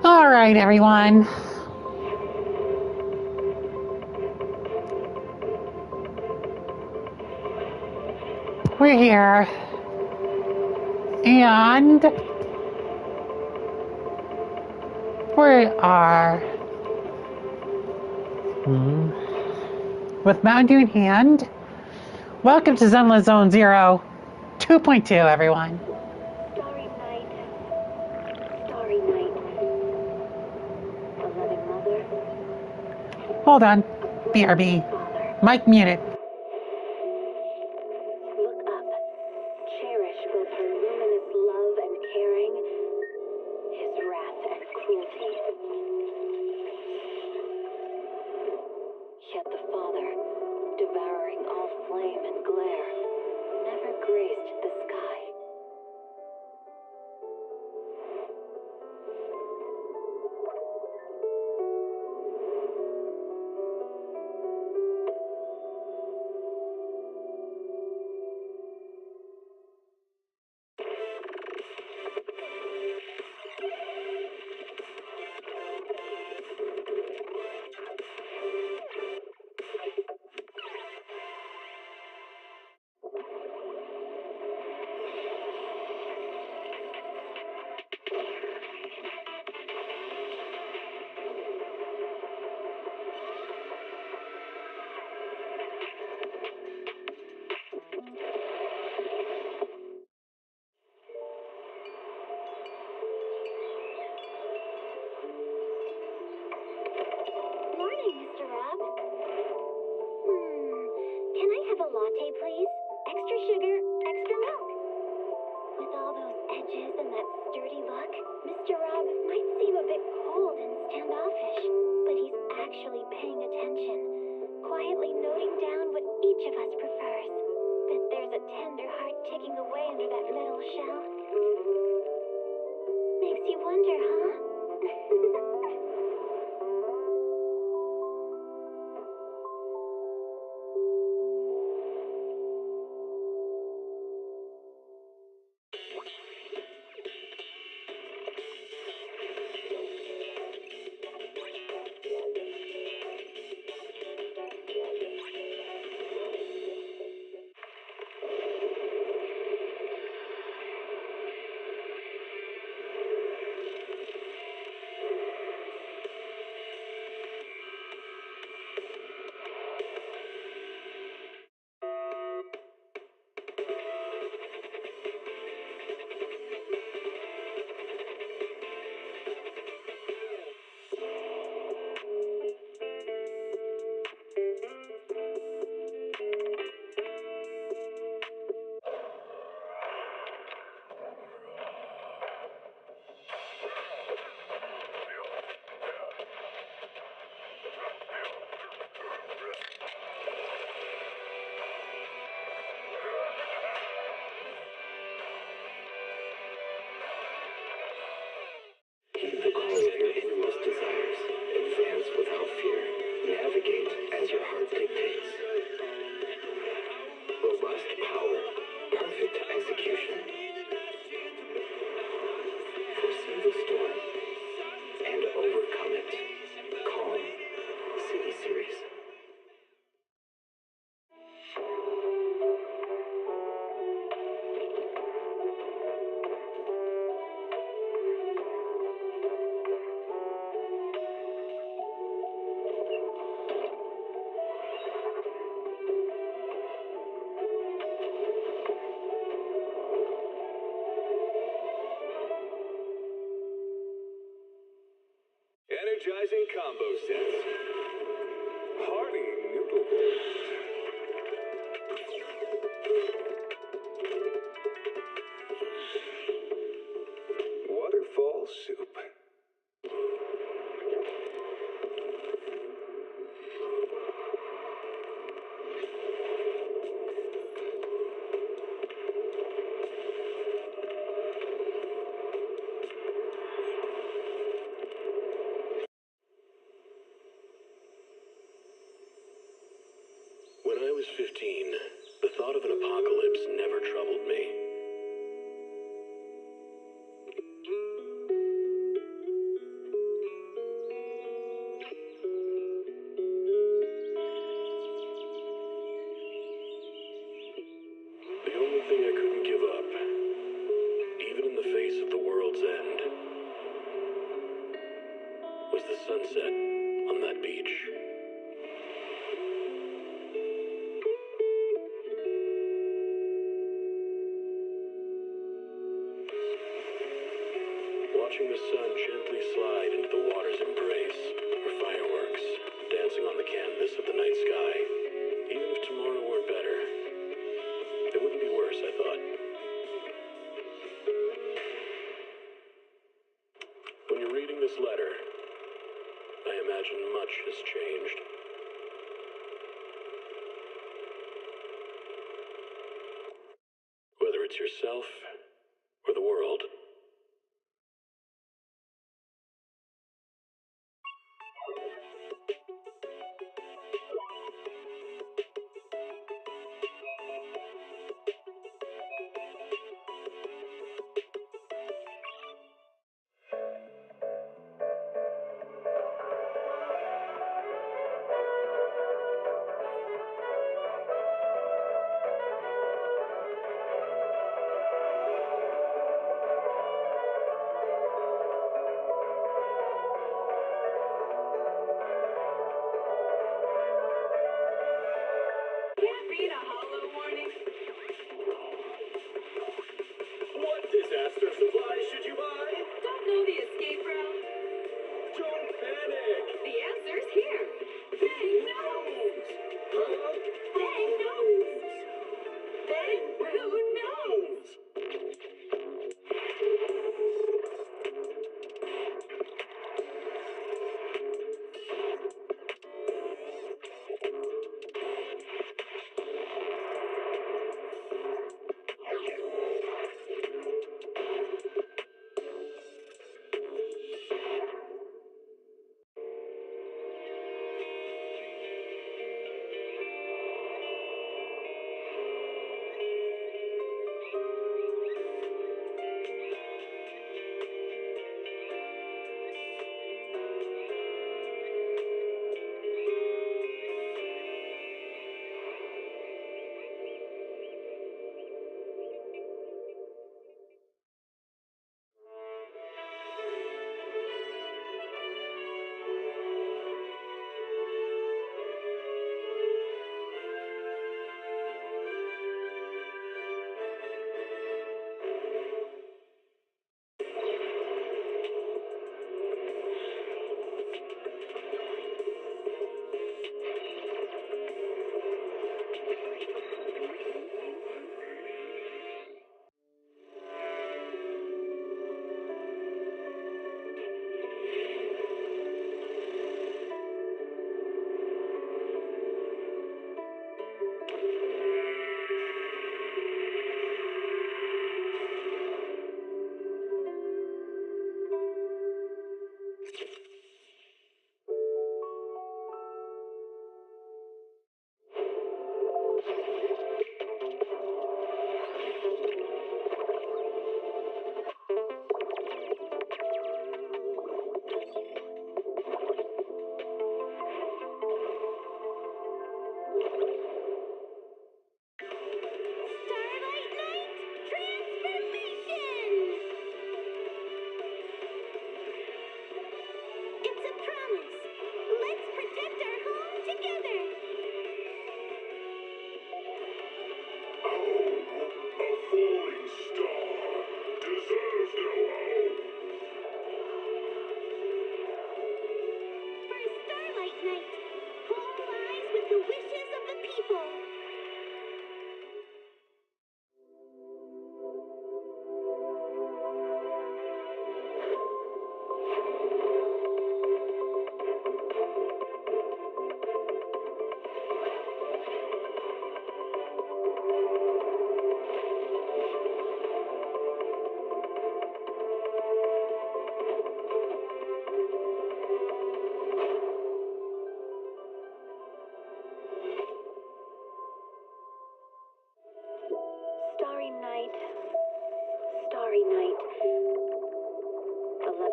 All right, everyone. We're here. And we are with Mountain Dew in hand. Welcome to Zenless Zone 0 2.2, everyone. Starry night. Starry night. Beloved mother. Hold on. BRB. Mic muted. Look up. Cherish both her luminous love and caring, his wrath and cruelty. Yet the Father, devouring all flame and glare, never graced the sky. Morning, Mr. Rob. Can I have a latte, please? Extra sugar, extra milk. With all those edges and that sturdy look, Mr. Rob might seem a bit cold and standoffish, but he's actually paying attention, quietly noting down what each of us prefers. Bet there's a tender heart ticking away under that metal shell. Makes you wonder, huh? Energizing combo sets. Hearty noodle bowls. Waterfall soup. 15, the thought of an apocalypse never troubled me. The only thing I couldn't give up, even in the face of the world's end, was the sunset on that beach. Watching the sun gently slide into the water's embrace, or fireworks dancing on the canvas of the night sky. Even if tomorrow weren't better, it wouldn't be worse, I thought. When you're reading this letter, I imagine much has changed. Whether it's yourself or the world. Can't read a hollow warning. What disaster supplies should you buy? Don't know the escape route. Don't panic! The answer's here. Bang nose. Huh? Bang nose. Bang who knows?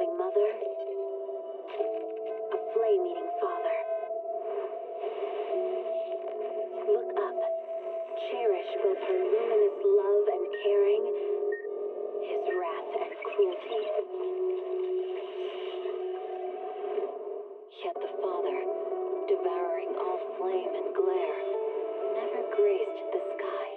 loving mother, a flame-eating father. Look up. Cherish both her luminous love and caring, his wrath and cruelty. Yet the Father, devouring all flame and glare, never graced the sky.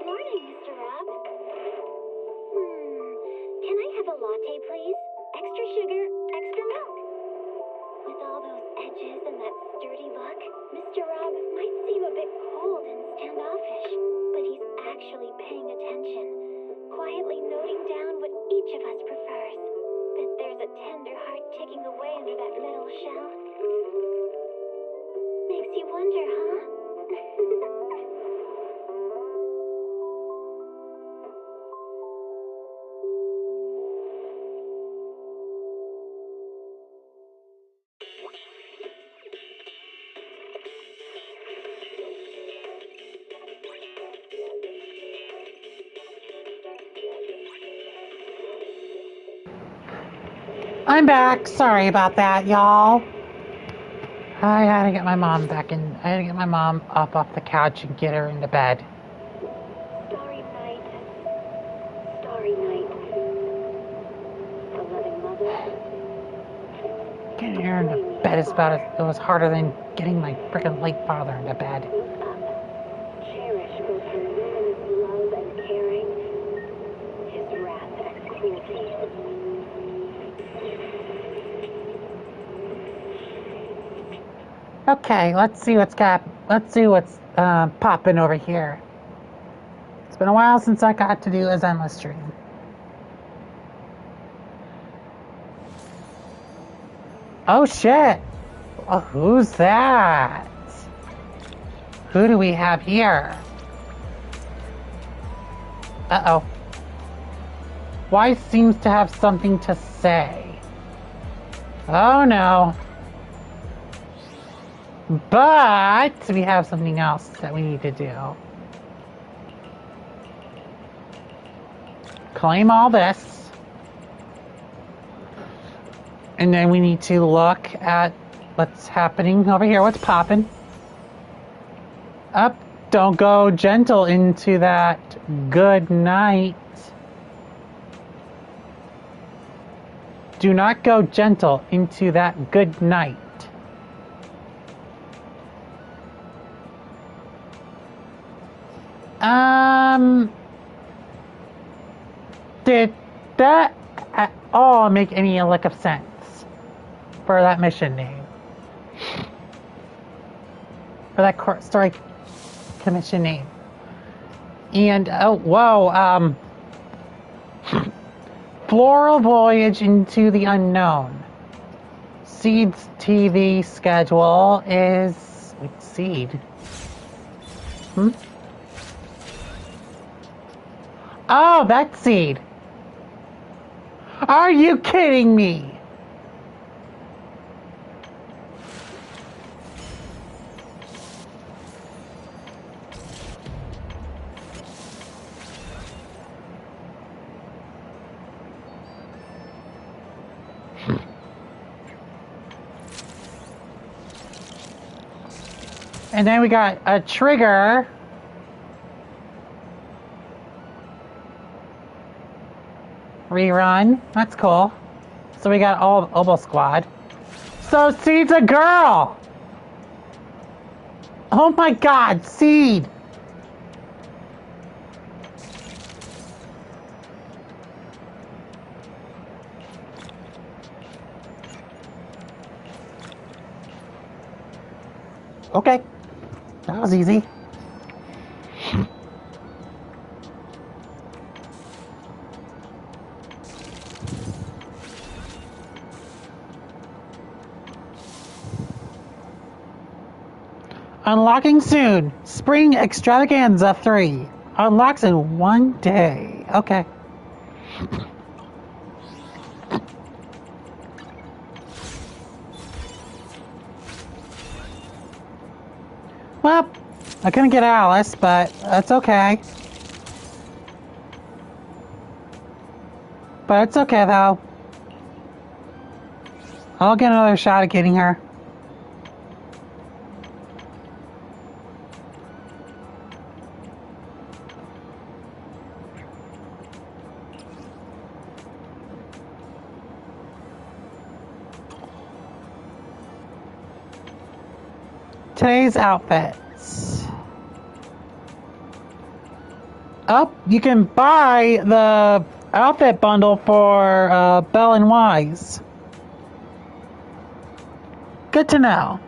Morning, Mr. Rob. Can I have a latte, please? Extra sugar, extra milk. With all those edges and that sturdy look, Mr. Rob might seem a bit cold and standoffish, but he's actually paying attention, quietly noting down what each of us prefers. Bet there's a tender heart ticking away under that metal shell. Makes you wonder, huh? I'm back. Sorry about that, y'all. I had to get my mom back in. I had to get my mom up off the couch and get her into bed. Starry night. Starry night. The loving mother. Getting her into bed is about it. It was harder than getting my freaking late father into bed. Look up. Cherish both her luminous love and caring, his wrath and cruelty. Okay, let's see what's popping over here. It's been a while since I got to do a Zenless stream. Oh shit! Oh, who's that? Who do we have here? Uh-oh. Why seems to have something to say? Oh no. But we have something else that we need to do. Claim all this. And then we need to look at what's happening over here, what's popping. Up, don't go gentle into that good night. Do not go gentle into that good night. Did that at all make any lick of sense for that mission name? For that story commission name? And, oh, whoa, Floral Voyage into the Unknown. Seed's TV schedule is... Wait, Seed? Oh, that's Seed. Are you kidding me? And then we got a trigger. Rerun. That's cool. So we got all Obo Squad. So Seed's a girl! Oh my god, Seed! Okay. That was easy. Unlocking soon. Spring Extravaganza 3. Unlocks in 1 day. Okay. Well, I couldn't get Alice, but that's okay. But it's okay, though. I'll get another shot at getting her. Today's outfits. Oh, you can buy the outfit bundle for Belle and Wise. Good to know.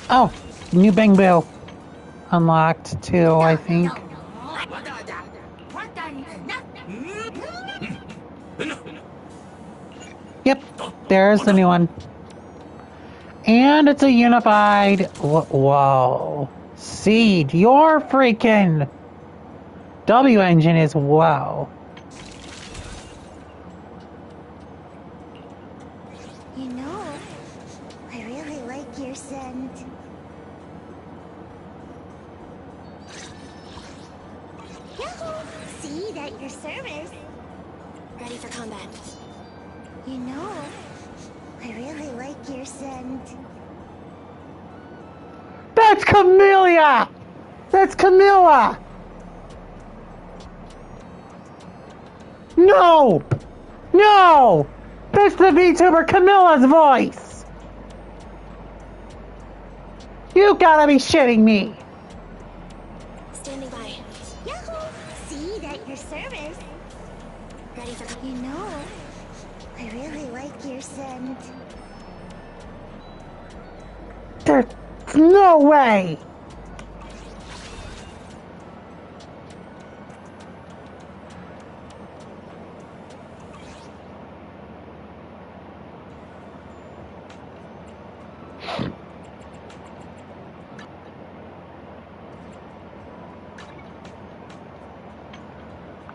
Oh, new Bang Bill unlocked too, I think. Yep, there's the new one. And it's a unified... Whoa. Seed, your freaking W engine is wow. You know, I really like your scent. Yahoo! See that your service. Ready for combat. You know, I really like your scent. That's Camellia! That's Camilla! No! No! That's the VTuber Camilla's voice! You gotta be shitting me! Standing by. Yahoo! See that your service. Ready for... You know, I really like your scent. There's no way!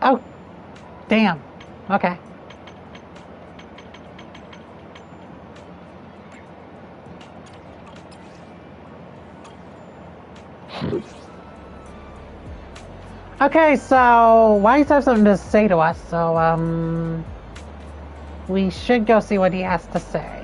Oh, damn. Okay. Okay, so Wise has something to say to us, so we should go see what he has to say.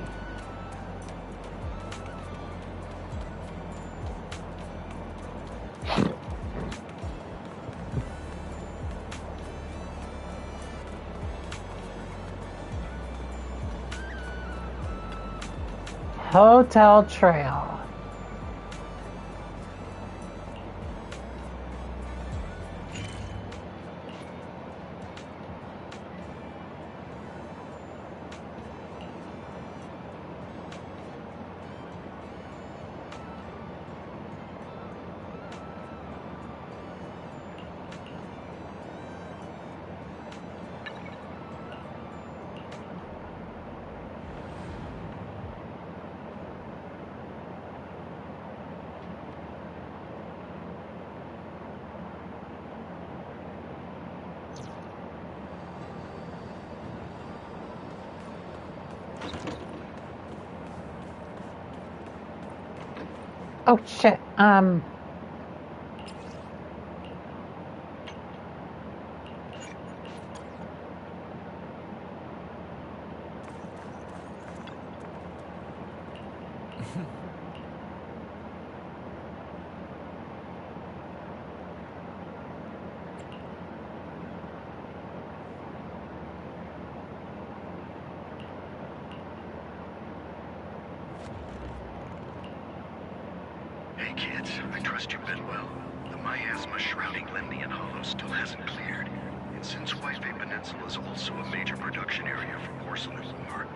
Hotel Trail. Oh shit. Hey kids, I trust you've been well. The miasma shrouding Lemnian Hollow still hasn't cleared. Since Whitebay Peninsula is also a major production area for porcelain ore,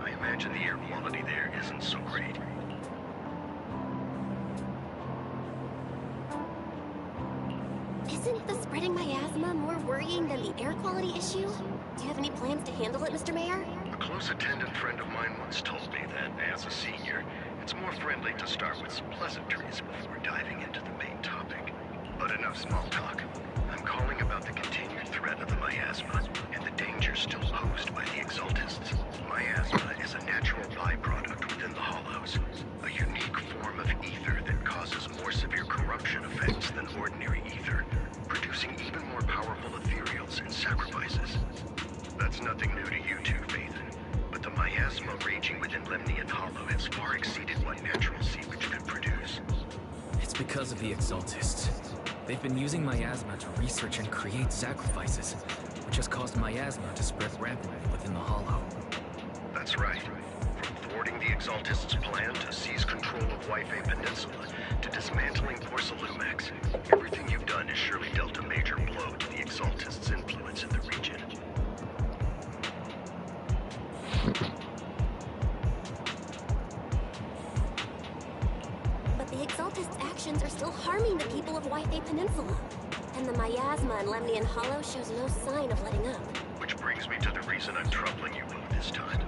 I imagine the air quality there isn't so great. Isn't the spreading miasma more worrying than the air quality issue? Do you have any plans to handle it, Mr. Mayor? A close attendant friend of mine once told me that, as a senior, it's more friendly to start with some pleasantries before diving into the main topic. But enough small talk. I'm calling about the continued threat of the miasma and the danger still posed by the exaltists. Miasma is a natural byproduct within the hollows, a unique form of ether that causes more severe corruption effects than ordinary ether, producing even more powerful ethereals and sacrifices. That's nothing new to you two, Phaethon, but the miasma raging within Lemnian Hollow has far exceeded what natural sewage could produce. It's because of the exaltists. They've been using miasma to research and create sacrifices, which has caused miasma to spread rampantly within the hollow. That's right. From thwarting the exaltists' plan to seize control of Whitebay Peninsula to dismantling Porcelumex, everything you've done has surely dealt a major blow to the exaltists' influence in the region. But the exaltists' actions are still harming the people of Whitebay Peninsula. And the miasma in Lemnian Hollow shows no sign of letting up. Which brings me to the reason I'm troubling you both this time.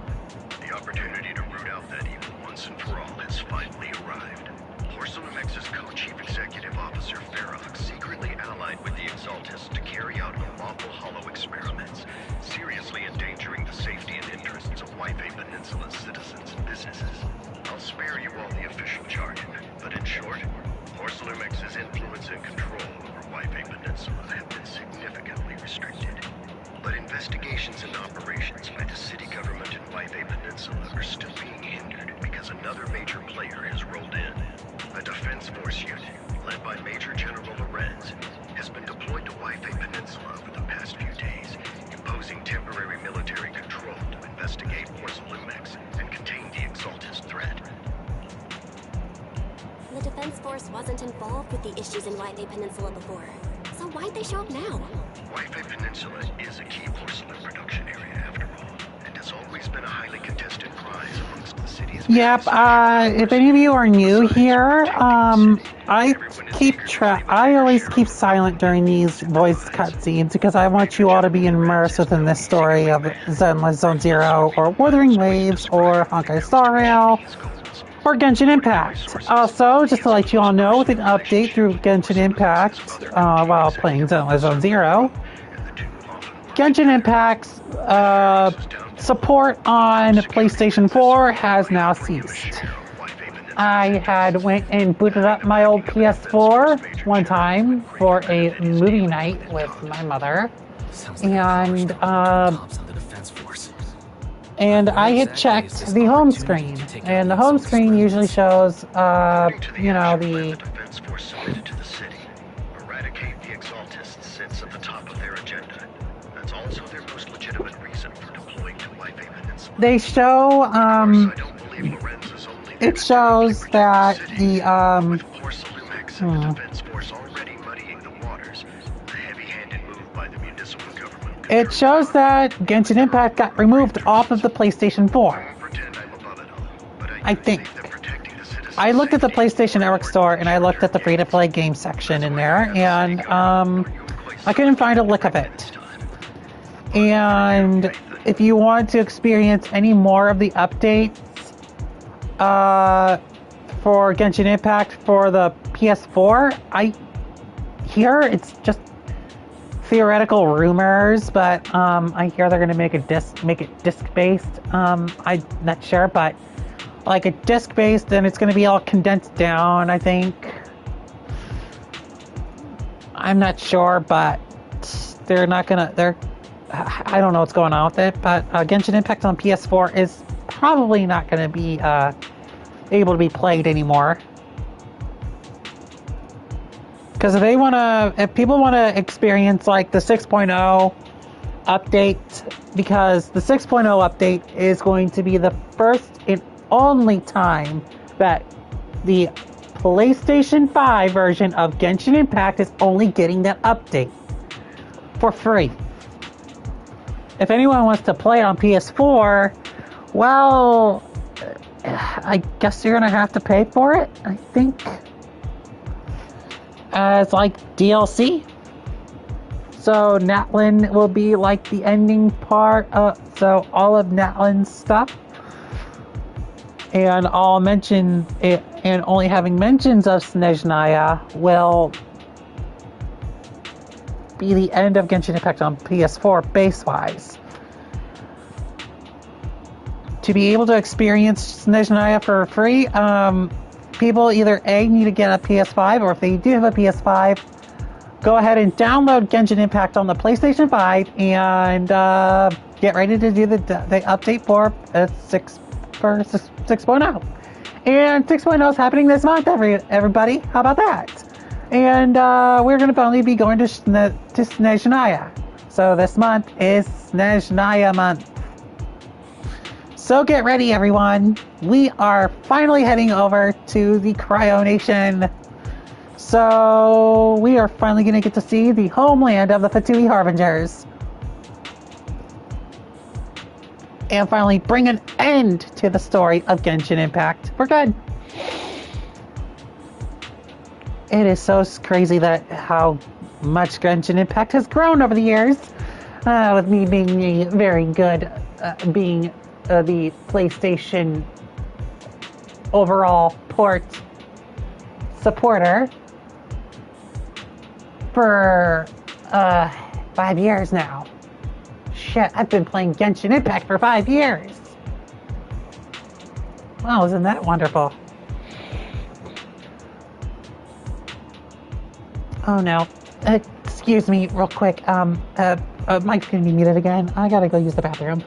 The opportunity to root out that evil once and for all has finally arrived. Porcelumex's co-chief executive officer, Ferox, secretly allied with the exaltists to carry out unlawful hollow experiments, seriously endangering the safety and interests of Whitebay Peninsula's citizens and businesses. I'll spare you all the official jargon, but in short, Porcelumex's influence and control over Whitebay Peninsula have been significantly restricted. But investigations and operations by the city government in Whitebay Peninsula are still being hindered because another major player has rolled in. A defense force unit, led by Major General Lorenz, has been deployed to Whitebay Peninsula over the past few days, imposing temporary military control to investigate Porcelumex and contain the exaltist threat. The Defense Force wasn't involved with the issues in Whitebay Peninsula before. So why'd they show up now? Whitebay Peninsula is a key porcelain production area after all, and has always been a highly contested prize amongst the city's... Yep, if any of you are new here, I always keep silent during these voice cutscenes because I want you all to be immersed within this story of Zenless Zone Zero, or Wuthering Waves, or Honkai Star Rail, or Genshin Impact. Also, just to let you all know, with an update through Genshin Impact while playing Zenless Zone Zero, Genshin Impact's support on PlayStation 4 has now ceased. I had went and booted up my old PS4 one time for a movie night with my mother, and I had checked the home screen, and the home screen usually shows, you know, the... Defense Force submitted to the city. Eradicate the exaltists sits at the top of their agenda. That's also their most legitimate reason for deploying to Whitebay Peninsula. They show, I don't believe Lorenz is only it shows that the, with Porcelumex and the Defense Force already muddying the waters, a heavy-handed move by the municipal government. it shows that Genshin Impact got removed off of the PlayStation 4. I won't pretend I'm above it all, but I think. believe that protecting the citizens' I looked at the safety PlayStation Network store, and I looked at the free-to-play game section in there, and I couldn't find a lick of it. And if you want to experience any more of the updates for Genshin Impact for the PS4, I hear it's just theoretical rumors, but I hear they're going to make it disc-based. I'm not sure, but like a disc-based, then it's going to be all condensed down, I think. I'm not sure, but they're not going to... I don't know what's going on with it, but Genshin Impact on PS4 is probably not going to be able to be played anymore. Because if people want to experience like the 6.0 update, because the 6.0 update is going to be the first and only time that the PlayStation 5 version of Genshin Impact is only getting that update for free. if anyone wants to play it on PS4, well, I guess you're gonna have to pay for it, I think. As like DLC. So Natlin will be like the ending part of, so all of Natlin's stuff. And I'll mention it, and only having mentions of Snezhnaya will be the end of Genshin Impact on PS4 base-wise. To be able to experience Snezhnaya for free, people either A, need to get a PS5, or if they do have a PS5, go ahead and download Genshin Impact on the PlayStation 5 and get ready to do the update for 6.0. And 6.0 is happening this month, everybody. How about that? And we're going to only be going to Snezhnaya. So this month is Snezhnaya month. So get ready, everyone. We are finally heading over to the Cryo Nation. So we are finally going to get to see the homeland of the Fatui Harbingers. And finally bring an end to the story of Genshin Impact for good. It is so crazy that how much Genshin Impact has grown over the years. With me being a very good, being the PlayStation overall port supporter for 5 years now. Shit, I've been playing Genshin Impact for 5 years. Wow, isn't that wonderful? Oh no. Excuse me, real quick. Mike's gonna be muted again. I gotta go use the bathroom.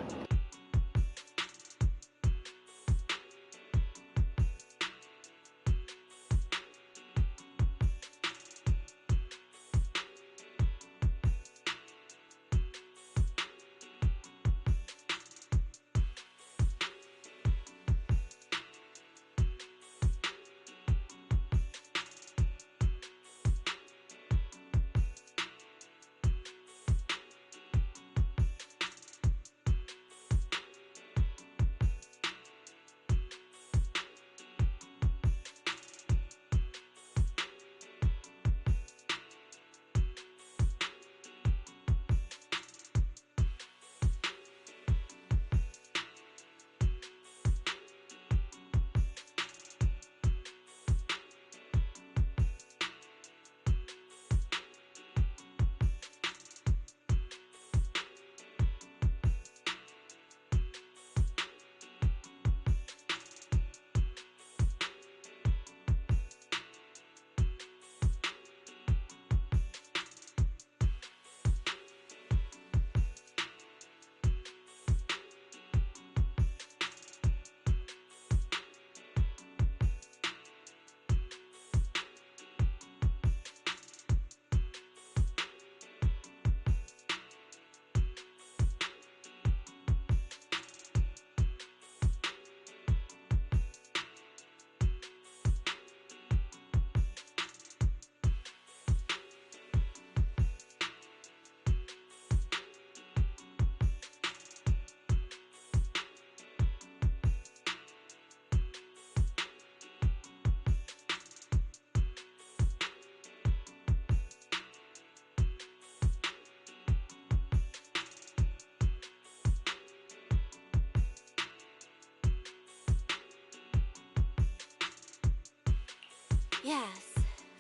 Yes,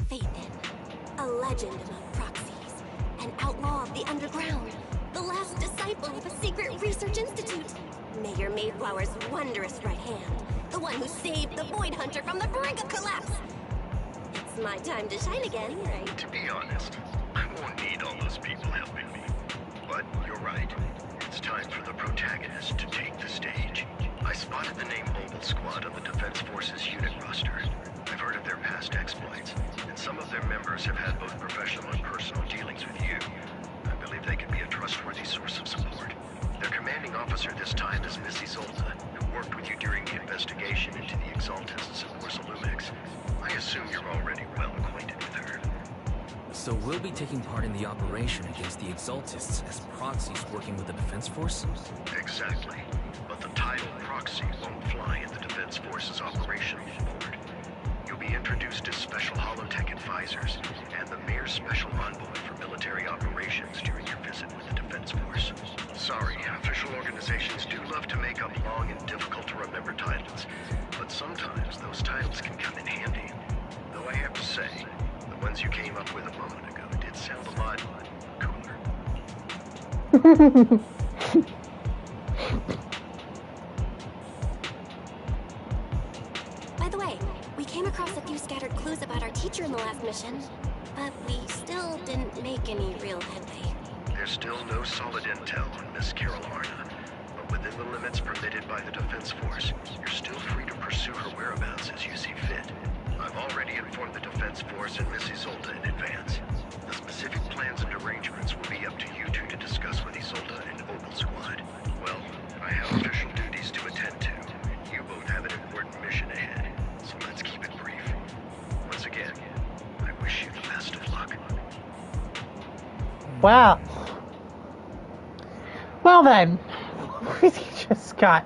Phaethon, a legend among proxies, an outlaw of the underground, the last disciple of a secret research institute, Mayor Mayflower's wondrous right hand, the one who saved the Void Hunter from the brink of collapse. It's my time to shine again, right? To be honest, I won't need all those people helping me. But you're right. It's time for the protagonist to take the stage. I spotted the name Mobile Squad on the Defense Forces unit roster. I've heard of their past exploits, and some of their members have had both professional and personal dealings with you. I believe they could be a trustworthy source of support. Their commanding officer this time is Missy Zolta, who worked with you during the investigation into the Exaltists of Orzalumex. I assume you're already well acquainted with her. So we'll be taking part in the operation against the Exaltists as proxies working with the Defense Force? Exactly. But the title proxy won't fly in the Defense Force's operational board. You'll be introduced as special holotech advisors and the Mayor's special envoy for military operations during your visit with the Defense Force. Sorry, official organizations do love to make up long and difficult to remember titles, but sometimes those titles can come in handy. Though I have to say, the ones you came up with a moment ago did sound a lot cooler. By the way, we came across a few scattered clues about our teacher in the last mission, but we still didn't make any real headway. There's still no solid intel on Miss Carol Arna, but within the limits permitted by the Defense Force, you're still free to pursue her whereabouts as you see fit. I've already informed the Defense Force and Miss Isolde in advance. The specific plans and arrangements will be up to you two to discuss with Isolde and Opal Squad. Well, I have official duties to attend to, and you both have an important mission ahead, so let's keep it brief. Once again, I wish you the best of luck. Wow. Well then, we just got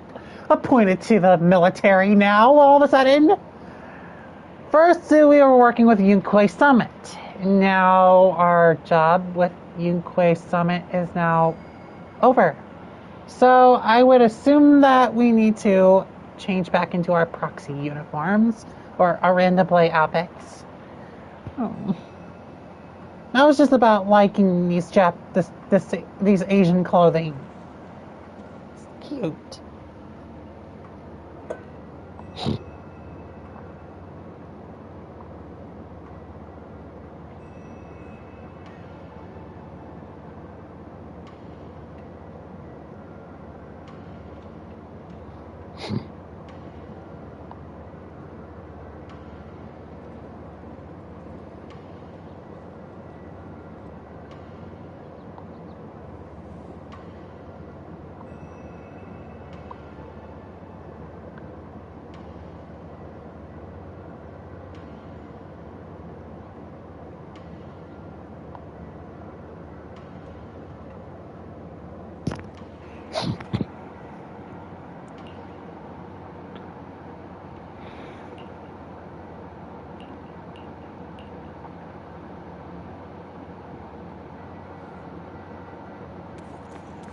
appointed to the military now all of a sudden. First, we were working with Yunque Summit. Now our job with Yunque Summit is now over. So I would assume that we need to change back into our proxy uniforms or our random play outfits. Oh. That was just about liking these these Asian clothing. It's cute.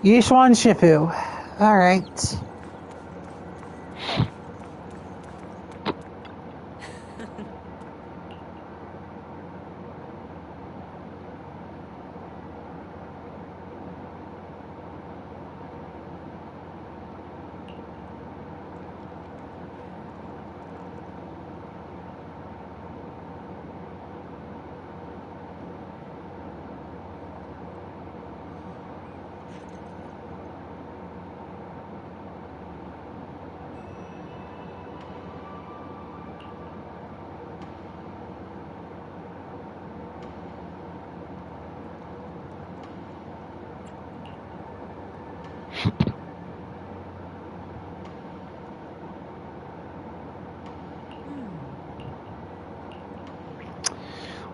Yishuan Shifu. Alright.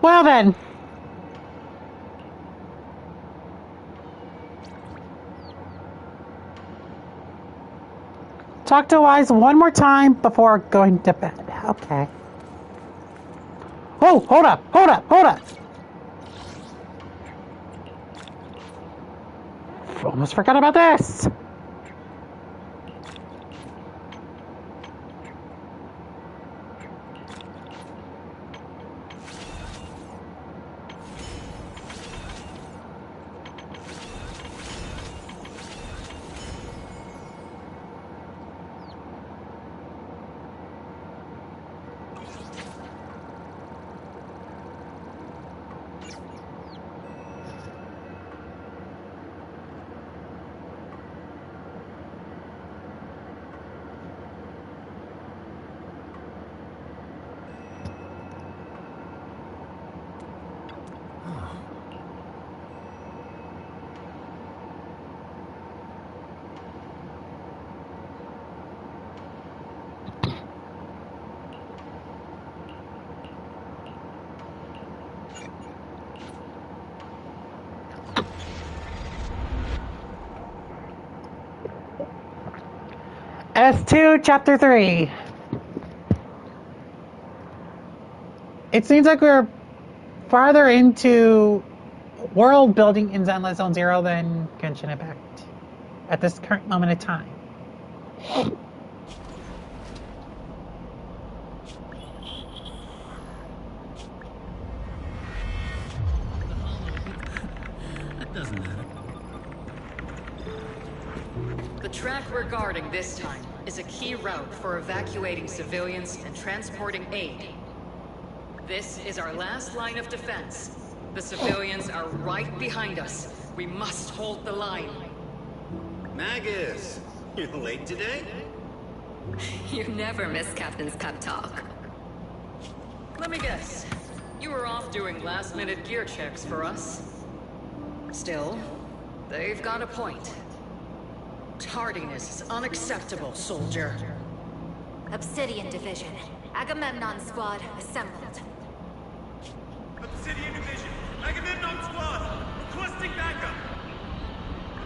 Well then. Talk to Wise one more time before going to bed. Okay. Oh, hold up. Almost forgot about this. S2, Chapter 3. It seems like we're farther into world building in Zenless Zone Zero than Genshin Impact at this current moment in time. That doesn't matter. The track we're guarding this time is a key route for evacuating civilians and transporting aid. This is our last line of defense. The civilians are right behind us. We must hold the line. Magus, you're late today? You never miss Captain's pep talk. Let me guess. You were off doing last-minute gear checks for us. Still, they've got a point. Tardiness is unacceptable, soldier. Obsidian Division. Agamemnon Squad assembled. Obsidian Division. Agamemnon Squad. Requesting backup.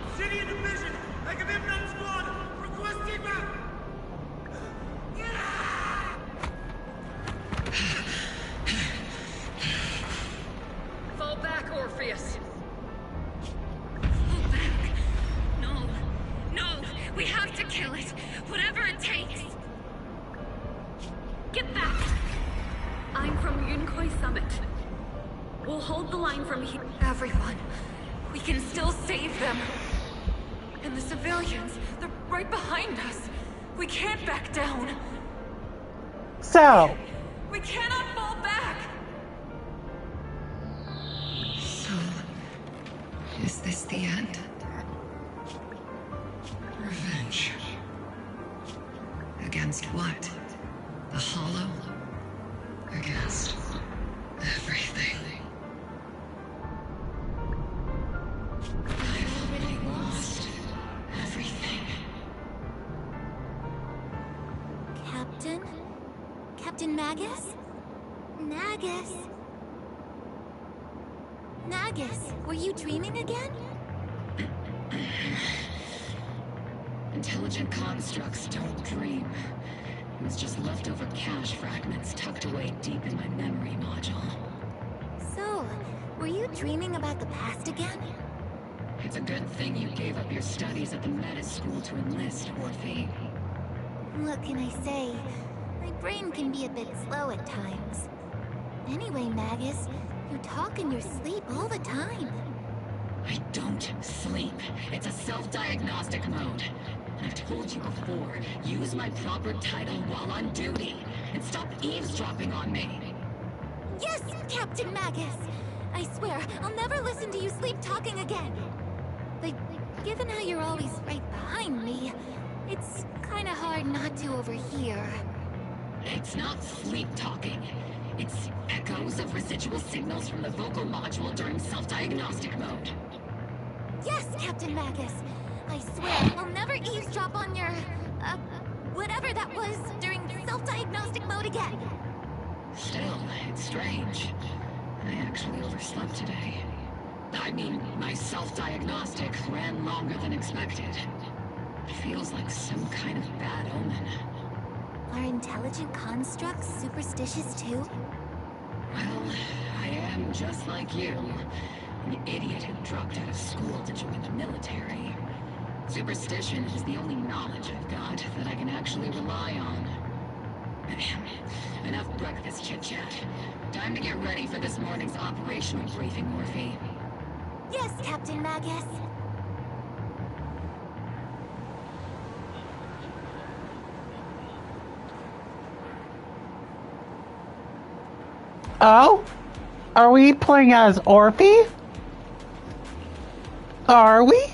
Obsidian Division. Agamemnon Squad. Requesting backup. Fall back, Orpheus. Fall back. No. No. We have to kill it. Whatever it takes. Get back. I'm from Yunkoi Summit. We'll hold the line from here. Everyone. We can still save them. And the civilians, they're right behind us. We can't back down. So, We cannot fall back. So, is this the end? Revenge. Against what? The Hollow? Against everything. I've already lost everything. Captain? Captain Magus? Nagus? Nagus, were you dreaming again? Intelligent constructs don't dream. It was just leftover cache fragments tucked away deep in my memory module. So, were you dreaming about the past again? It's a good thing you gave up your studies at the Meta School to enlist, Orphe. What can I say? My brain can be a bit slow at times. Anyway, Magus, you talk in your sleep all the time. I don't sleep. It's a self-diagnostic mode. I've told you before, use my proper title while on duty, and stop eavesdropping on me. Yes, Captain Magus! I swear, I'll never listen to you sleep talking again. But given how you're always right behind me, it's kinda hard not to overhear. It's not sleep talking. It's echoes of residual signals from the vocal module during self-diagnostic mode. Yes, Captain Magus! I swear, I'll never eavesdrop on your, whatever that was during self-diagnostic mode again. Still, it's strange. I actually overslept today. I mean, my self-diagnostic ran longer than expected. It feels like some kind of bad omen. Are intelligent constructs superstitious too? Well, I am just like you. An idiot who dropped out of school to join the military. Superstition is the only knowledge I've got that I can actually rely on. Enough breakfast chit-chat. Time to get ready for this morning's operational briefing, Orphe. Yes, Captain Magus. oh? Are we playing as Orphe? Are we?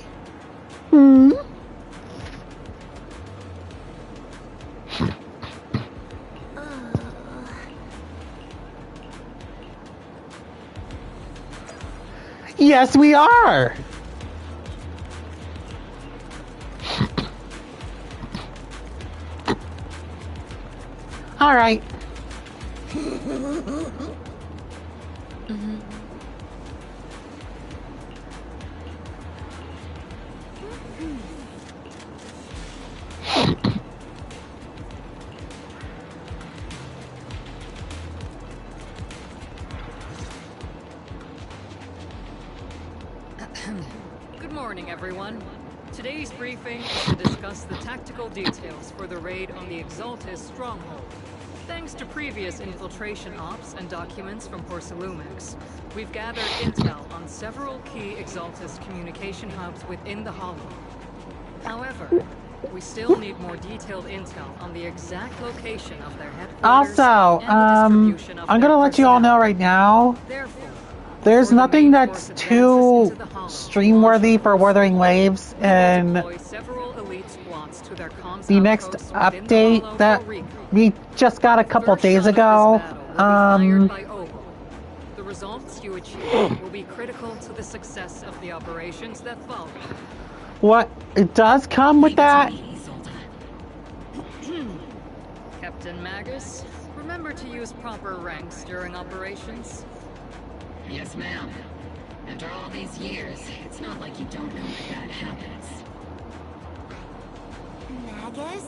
Yes, we are! Alright. everyone. Today's briefing is to discuss the tactical details for the raid on the Exaltis stronghold. Thanks to previous infiltration ops and documents from Porcelumex, we've gathered intel on several key Exaltis communication hubs within the Hollow. However, we still need more detailed intel on the exact location of their headquarters. Also, I'm gonna let you all know right now, there's nothing that's too stream-worthy for Wuthering Waves, and the next update that we just got a couple days ago, the results you achieve will be critical to the success of the operations that follow. What it does come with that? Captain Magus, remember to use proper ranks during operations. Yes, ma'am. After all these years, it's not like you don't know where that happens. Magus?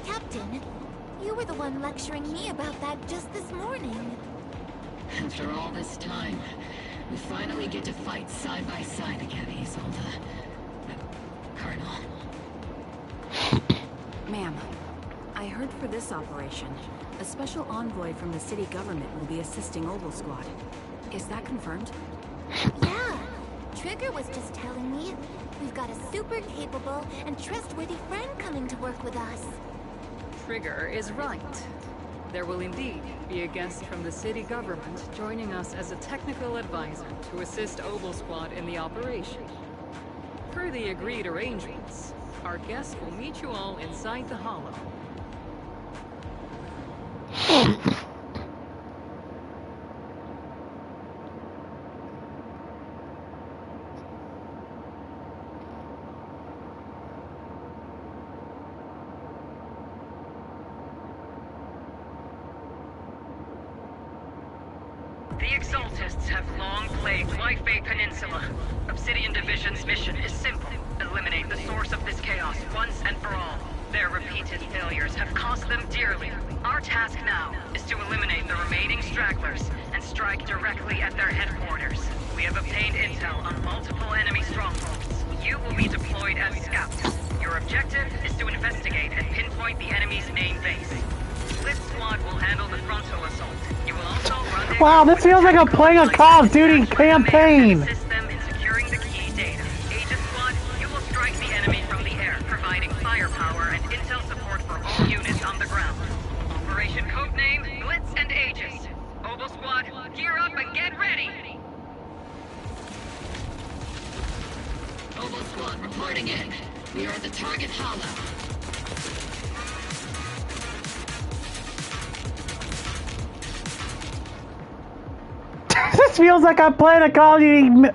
Captain, you were the one lecturing me about that just this morning. After all this time, we finally get to fight side by side again, Isolde. Colonel. Ma'am, I heard for this operation, a special envoy from the city government will be assisting Oval Squad. Is that confirmed? Yeah, Trigger was just telling me we've got a super capable and trustworthy friend coming to work with us. Trigger is right. There will indeed be a guest from the city government joining us as a technical advisor to assist Oval Squad in the operation. Per the agreed arrangements, our guest will meet you all inside the Hollow. The Exaltists have long plagued Life-Bay Peninsula. Obsidian Division's mission is simple. Eliminate the source of this chaos once and for all. Their repeated failures have cost them dearly. Our task now is to eliminate the remaining stragglers and strike directly at their headquarters. We have obtained intel on multiple enemy strongholds. You will be deployed as scouts. Your objective is to investigate and pinpoint the enemy's main base. This squad will handle the frontal assault. You will also run. Wow, this feels like I'm playing a Call of Duty campaign. Assist them in securing the key data. Agent Squad, you will strike the enemy from the air, providing firepower and intel support for all units on the ground. Operation codename Blitz and Aegis. Oval Squad, gear up and get ready. Oval Squad reporting in. We are at the target hollow. This feels like I'm playing a Call of Duty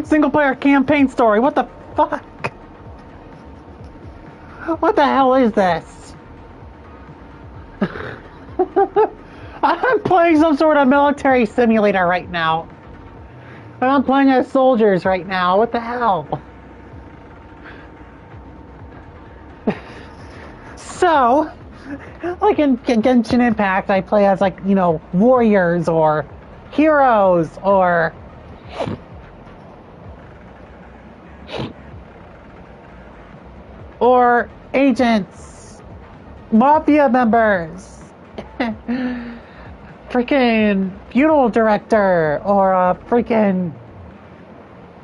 single-player campaign story. What the fuck? What the hell is this? I'm playing some sort of military simulator right now. I'm playing as soldiers right now. What the hell? So, like in Genshin Impact, I play as, like, you know, warriors or heroes or agents, mafia members, freaking funeral director, or freaking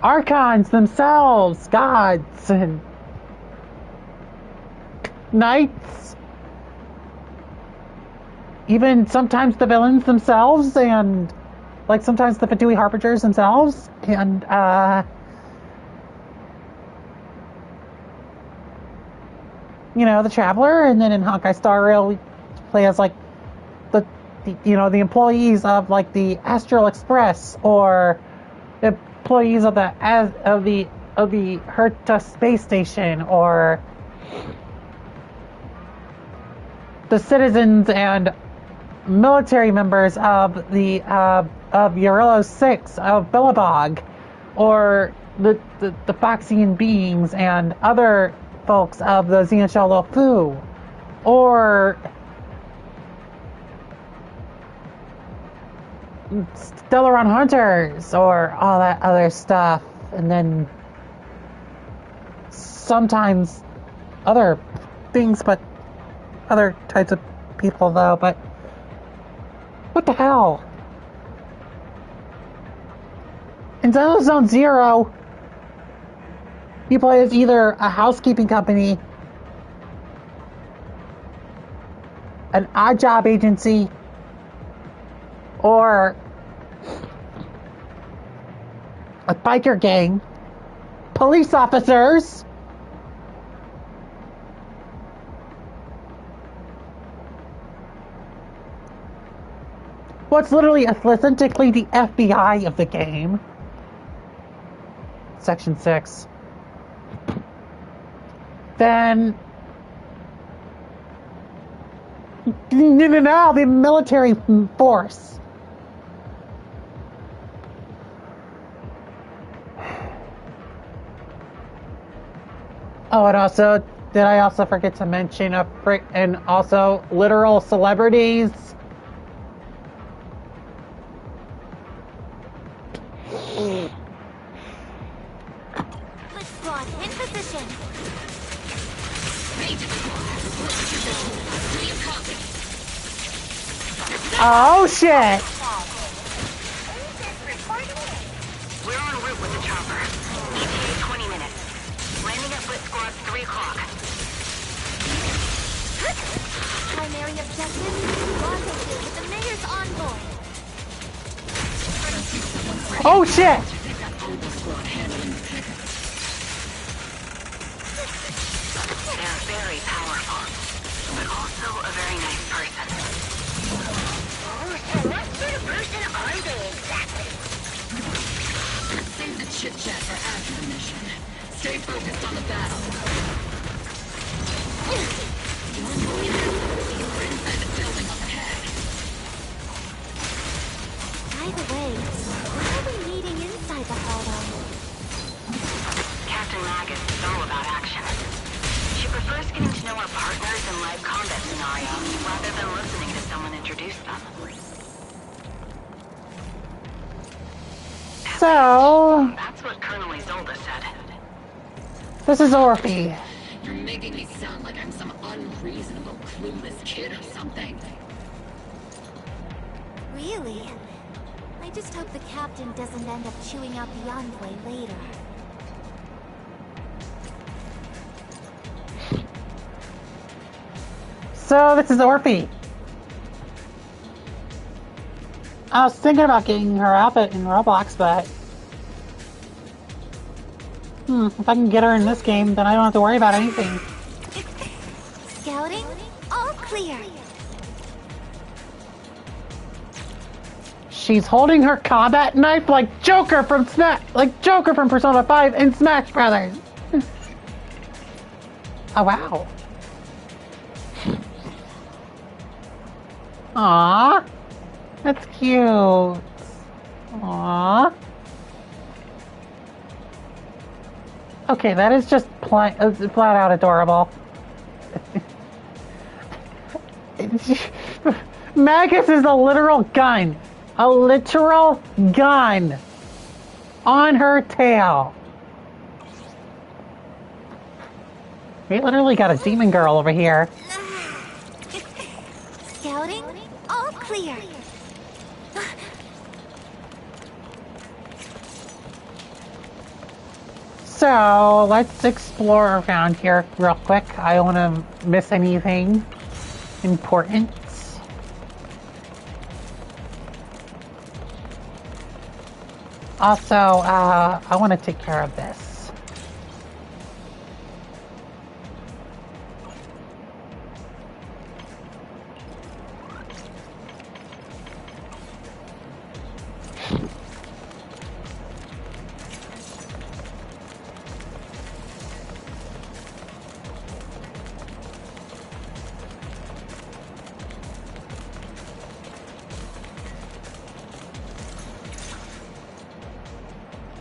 archons themselves, gods and knights, even sometimes the villains themselves, and like sometimes the Fatui Harbingers themselves, and you know, the Traveler. And then in Honkai Star Rail we play as like the you know, the employees of like the Astral Express, or the employees of the Herta space station, or the citizens and military members of the of Eurillo 6 of Billabog, or the Foxian beings and other folks of the Xianshao Luofu, or Stellaron Hunters, or all that other stuff. And then sometimes other things, but other types of people, though. But what the hell? In Zenless Zone Zero, you play as either a housekeeping company, an odd job agency, or a biker gang, police officers, what's literally authentically the FBI of the game. Section 6. Then no, the military force. Oh, and also, did I also forget to mention and also literal celebrities? Let's squad in position. Oh shit! We're en route with the chopper. ETA 20 minutes. Landing at Foot Squad 3 o'clock. Primary objective, rendezvous with the mayor's envoy. Oh shit! They're very powerful, but also a very nice person. Oh, so what sort of person are they exactly? Save the chit-chat for after the mission. Stay focused on the battle. We're inside the building up ahead. By the way, why are we meeting inside the hollow? Captain Magus is all about action. She prefers getting to know her partners in live combat scenarios rather than listening to someone introduce them. So, That's what Colonel Isolde said. this is Orphe. You're making me sound like I'm some unreasonable, clueless kid or something. Really? I just hope the captain doesn't end up chewing out the envoy later. So, this is Orphe. I was thinking about getting her outfit in Roblox, but if I can get her in this game, then I don't have to worry about anything. Scouting? All clear. She's holding her combat knife like Joker from Persona 5 and Smash Brothers. Oh wow. Aww. That's cute. Aww. Okay, that is just flat out adorable. Magus is a literal gun. A literal gun on her tail. We literally got a demon girl over here. Scouting? All clear. So, let's explore around here real quick. I don't want to miss anything important. Also, I want to take care of this.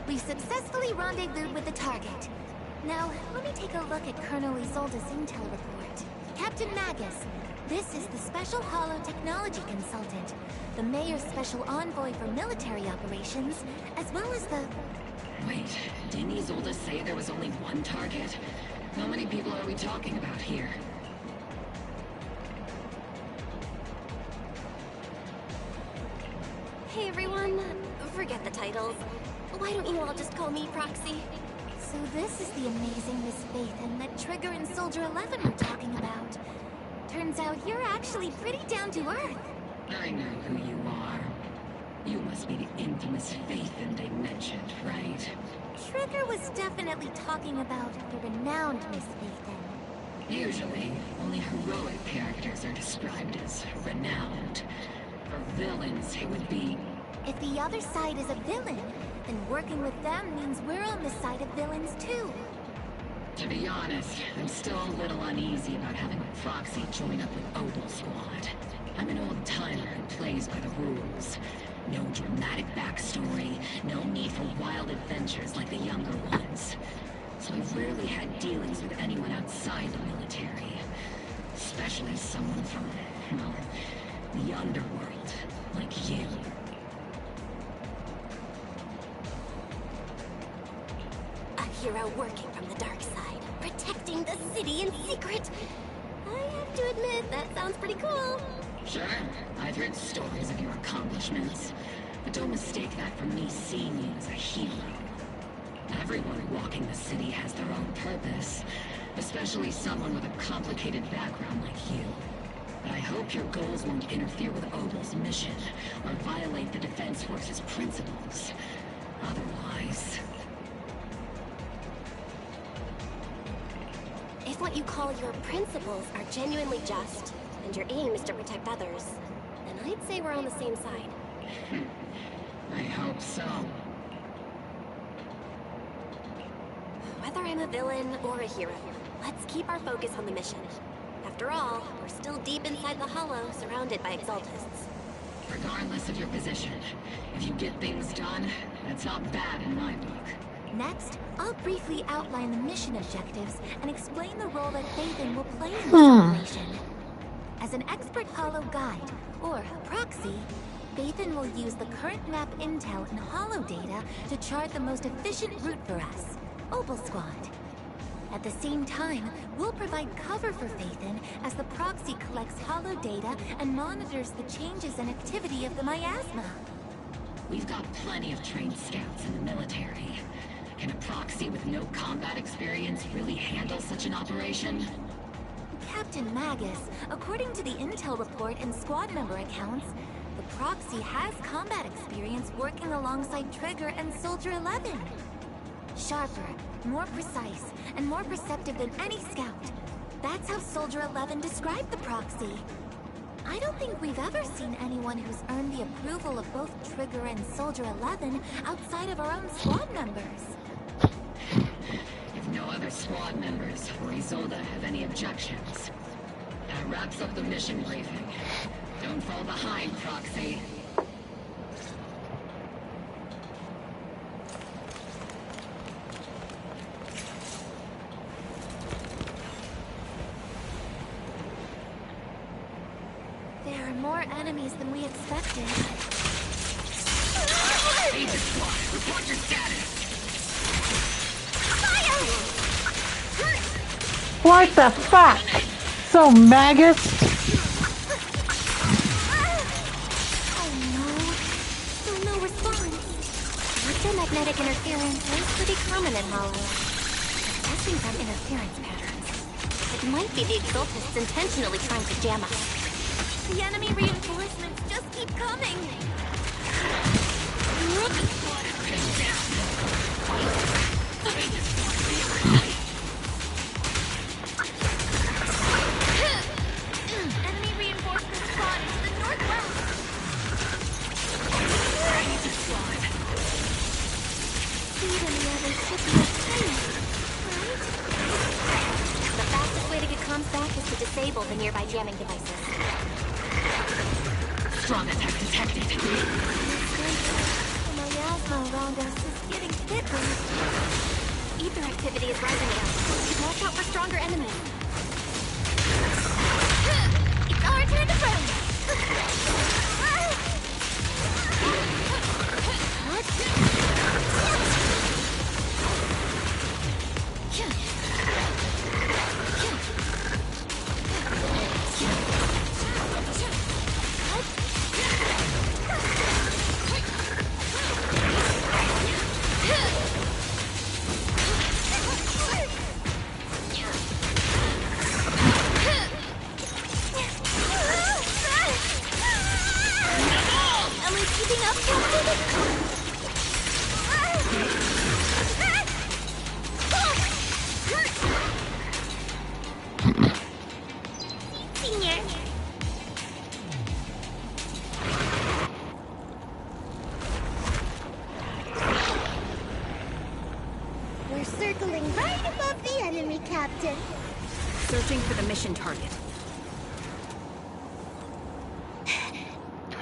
We've successfully rendezvoused with the target. Now, let me take a look at Colonel Isolde's intel report. Captain Magus, this is the Special Hollow Technology Consultant, the Mayor's Special Envoy for Military Operations, as well as the... Wait, didn't Isolde say there was only one target? How many people are we talking about here? Hey everyone, forget the titles. Why don't you all just call me Proxy? So this is the amazing Miss Phaethon that Trigger and Soldier 11 were talking about. Turns out you're actually pretty down to earth. I know who you are. You must be the infamous Phaethon they mentioned, right? Trigger was definitely talking about the renowned Miss Phaethon. Usually, only heroic characters are described as renowned. For villains, it would be... If the other side is a villain, then working with them means we're on the side of villains too. To be honest, I'm still a little uneasy about having a proxy join up with Opal Squad. I'm an old-timer who plays by the rules. No dramatic backstory, no need for wild adventures like the younger ones. So I've rarely had dealings with anyone outside the military. Especially someone from, well, the underworld, like you. A hero working from the dark side, protecting the city in secret. I have to admit, that sounds pretty cool. Sure, I've heard stories of your accomplishments, but don't mistake that for me seeing you as a hero. Everyone walking the city has their own purpose, especially someone with a complicated background like you. But I hope your goals won't interfere with Opal's mission, or violate the Defense Force's principles. Otherwise... If what you call your principles are genuinely just, and your aim is to protect others, then I'd say we're on the same side. I hope so. Whether I'm a villain or a hero, let's keep our focus on the mission. After all, we're still deep inside the Hollow, surrounded by Exaltists. Regardless of your position, if you get things done, that's not bad in my book. Next, I'll briefly outline the mission objectives and explain the role that Phaethon will play in this operation. As an expert Hollow guide, or proxy, Phaethon will use the current map intel and Hollow data to chart the most efficient route for us, Opal Squad. At the same time, we'll provide cover for Phaethon as the proxy collects Hollow data and monitors the changes and activity of the miasma. We've got plenty of trained scouts in the military. Can a proxy with no combat experience really handle such an operation? Captain Magus, according to the intel report and squad member accounts, the proxy has combat experience working alongside Trigger and Soldier 11. Sharper, more precise, and more perceptive than any scout. That's how Soldier 11 described the proxy. I don't think we've ever seen anyone who's earned the approval of both Trigger and Soldier 11 outside of our own squad members. If no other squad members or Isolde have any objections, that wraps up the mission briefing. Don't fall behind, Proxy. There are more enemies than we expected. Agent Squad, report your status! What the fuck? So Magus? Oh no. Still no response. Electromagnetic interference is pretty common in Hollow. Guessing from interference patterns. It might be the Exaltists intentionally trying to jam us. The enemy reinforcements just keep coming. Enemy reinforcements spotted to the northwest. Speed and the others should be okay, right? The fastest way to get comms back is to disable the nearby jamming devices. Strong attack detected. The miasma around us is getting thicker. Ether activity is rising again. Watch out for stronger enemies. It's our turn to burn! Senior. We're circling right above the enemy, Captain. Searching for the mission target.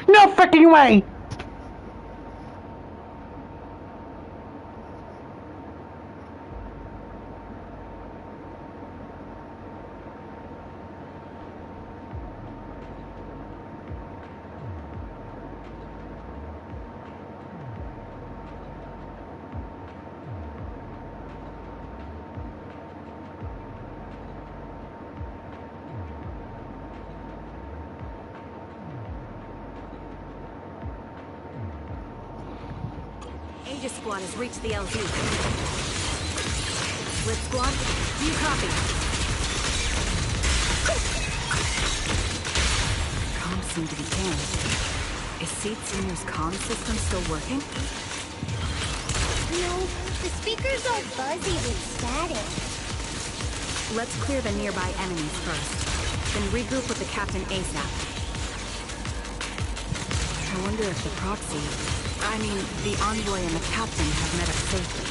No freaking way! Aegis Squad has reached the LZ. Split Squad, do you copy? Comms seem to be jammed. Is Seed Senior's comm system still working? No, the speaker's all buzzy with static. Let's clear the nearby enemies first, then regroup with the Captain ASAP. I wonder if the proxy, the envoy and the captain have met up safely.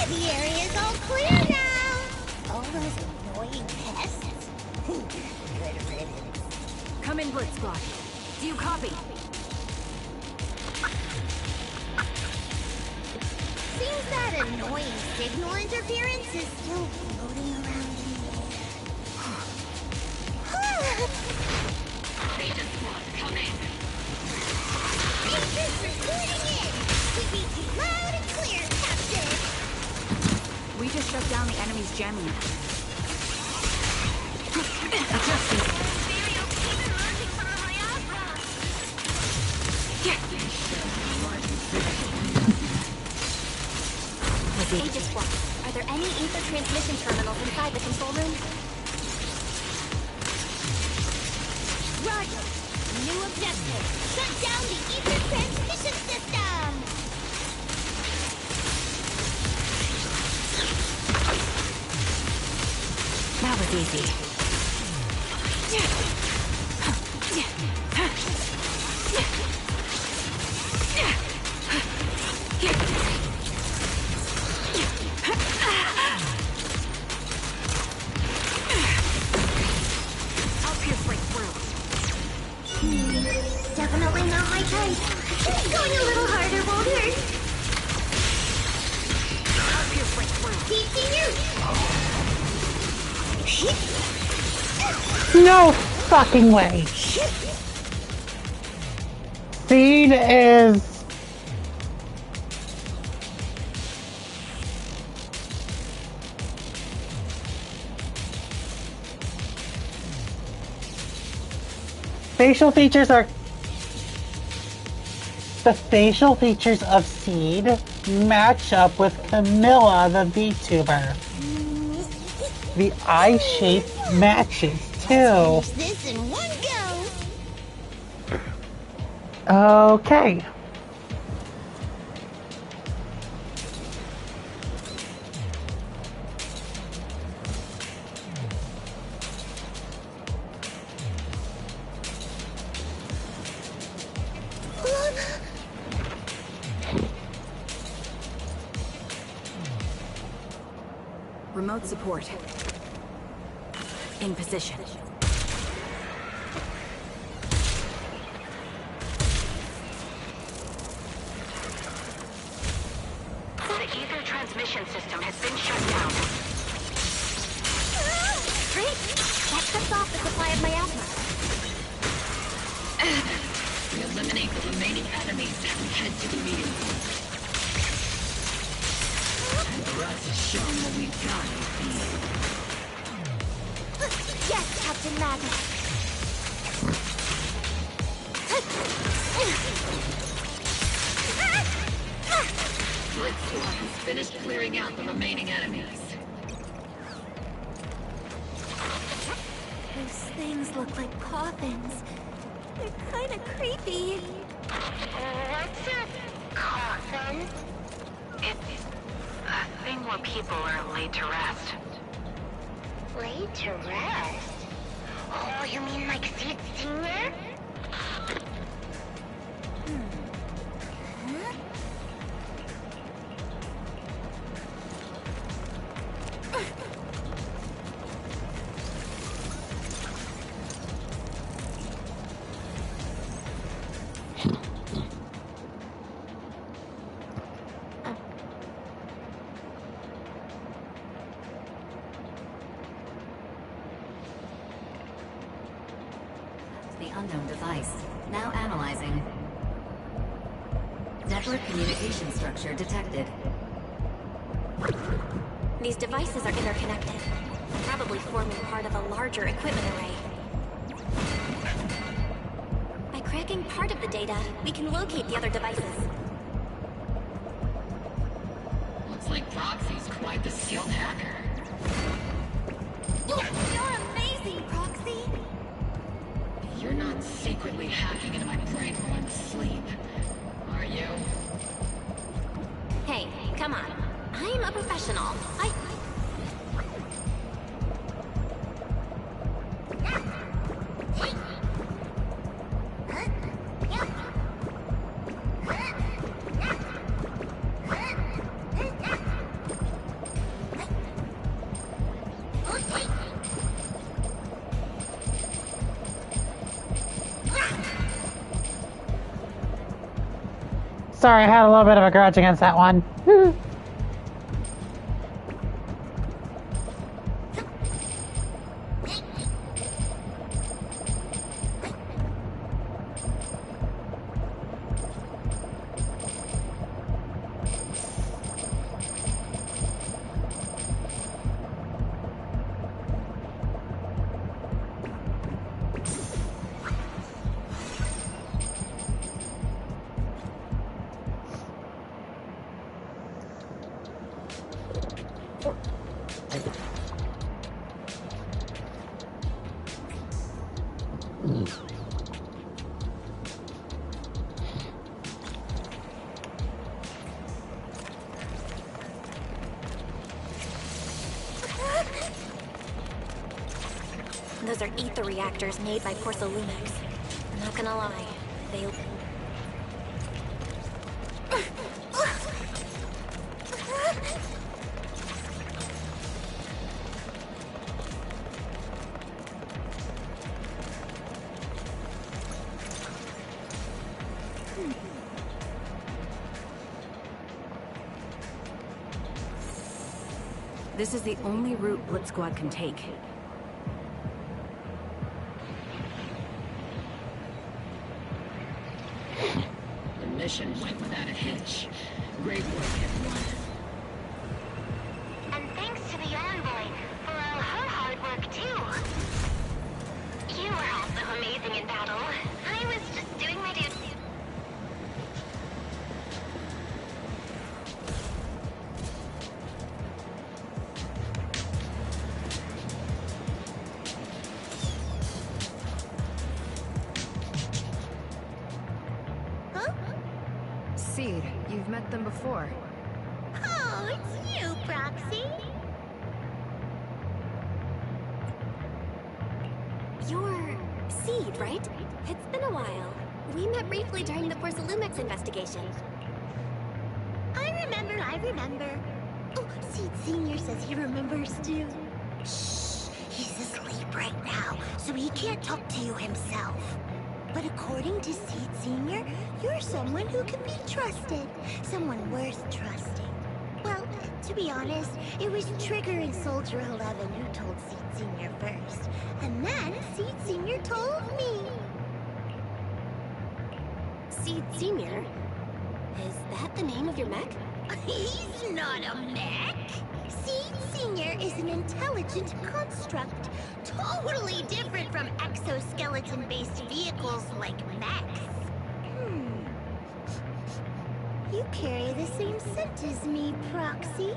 The area's all clear now. All those annoying pests. Good riddance. Come in, Blitz Squad. Do you copy? Seems that annoying signal interference is still floating around in the air. Aegis Squad, come in. Aegis reporting in. We read you loud and clear, Captain. We just shut down the enemy's jamming. Adjusting. Aegis Squad, are there any ether transmission terminals inside the control room? Roger. New objective. Shut down the ether transmission system. That was easy. Definitely not my type. Going a little harder won't hurt. No fucking way. Seed is... Facial features are... The facial features of Seed match up with Camilla, the VTuber. The eye shape matches, too. This in one go. Okay. Remote support. In position. The ether transmission system has been shut down. Great! That cuts off the supply of miasma. We eliminate the remaining enemies and we head to the meeting. And the rest is shown what we've got. Yes, Captain Magna. Blitz Squad has finished clearing out the remaining enemies. Those things look like coffins. They're kind of creepy. What's a coffin? It's more people are laid to rest. Laid to rest? Oh, you mean like Seed Senior? The unknown device. Now analyzing. Network communication structure detected. These devices are interconnected, probably forming part of a larger equipment array. By cracking part of the data, we can locate the other devices. Looks like Proxy's quite the skilled hacker. You're amazing, Proxy! You're not secretly hacking into my brain while I'm asleep, are you? Hey, come on. I'm a professional. Sorry, I had a little bit of a grudge against that one. Those are ether reactors made by Porcelumex. Not gonna lie, they... This is the only route Blitz Squad can take. The mission went without a hitch. Great work, everyone. And thanks to the Envoy for all her hard work, too. You were also amazing in battle. I was just doing my duty. Seed, you've met them before. Oh, it's you, Proxy. You're... Seed, right? It's been a while. We met briefly during the Porcelumex investigation. I remember. Oh, Seed Senior says he remembers too. Shh, he's asleep right now, so he can't talk to you himself. But according to Seed Senior, you're someone who can be trusted. Someone worth trusting. Well, to be honest, it was Trigger and Soldier 11 who told Seed Senior first. And then Seed Senior told me. Seed Senior? Is that the name of your mech? He's not a mech. Seed Senior is an intelligent construct, totally different from exoskeleton-based vehicles like mechs. You carry the same scent as me, Proxy.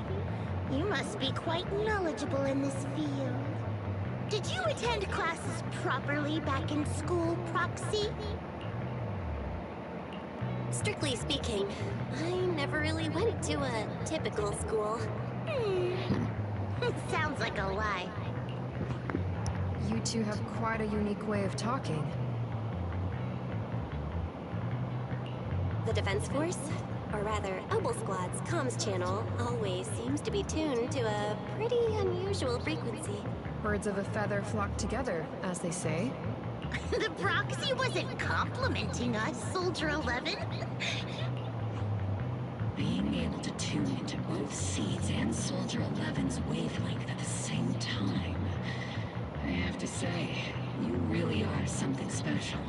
You must be quite knowledgeable in this field. Did you attend classes properly back in school, Proxy? Strictly speaking, I never really went to a typical school. Sounds like a lie. You two have quite a unique way of talking. The Defense Force, or rather, Obel Squad's comms channel, always seems to be tuned to a pretty unusual frequency. Birds of a feather flock together, as they say. The proxy wasn't complimenting us, Soldier 11. Being able to tune into both Seeds and Soldier 11's wavelength at the same time. I have to say, you really are something special.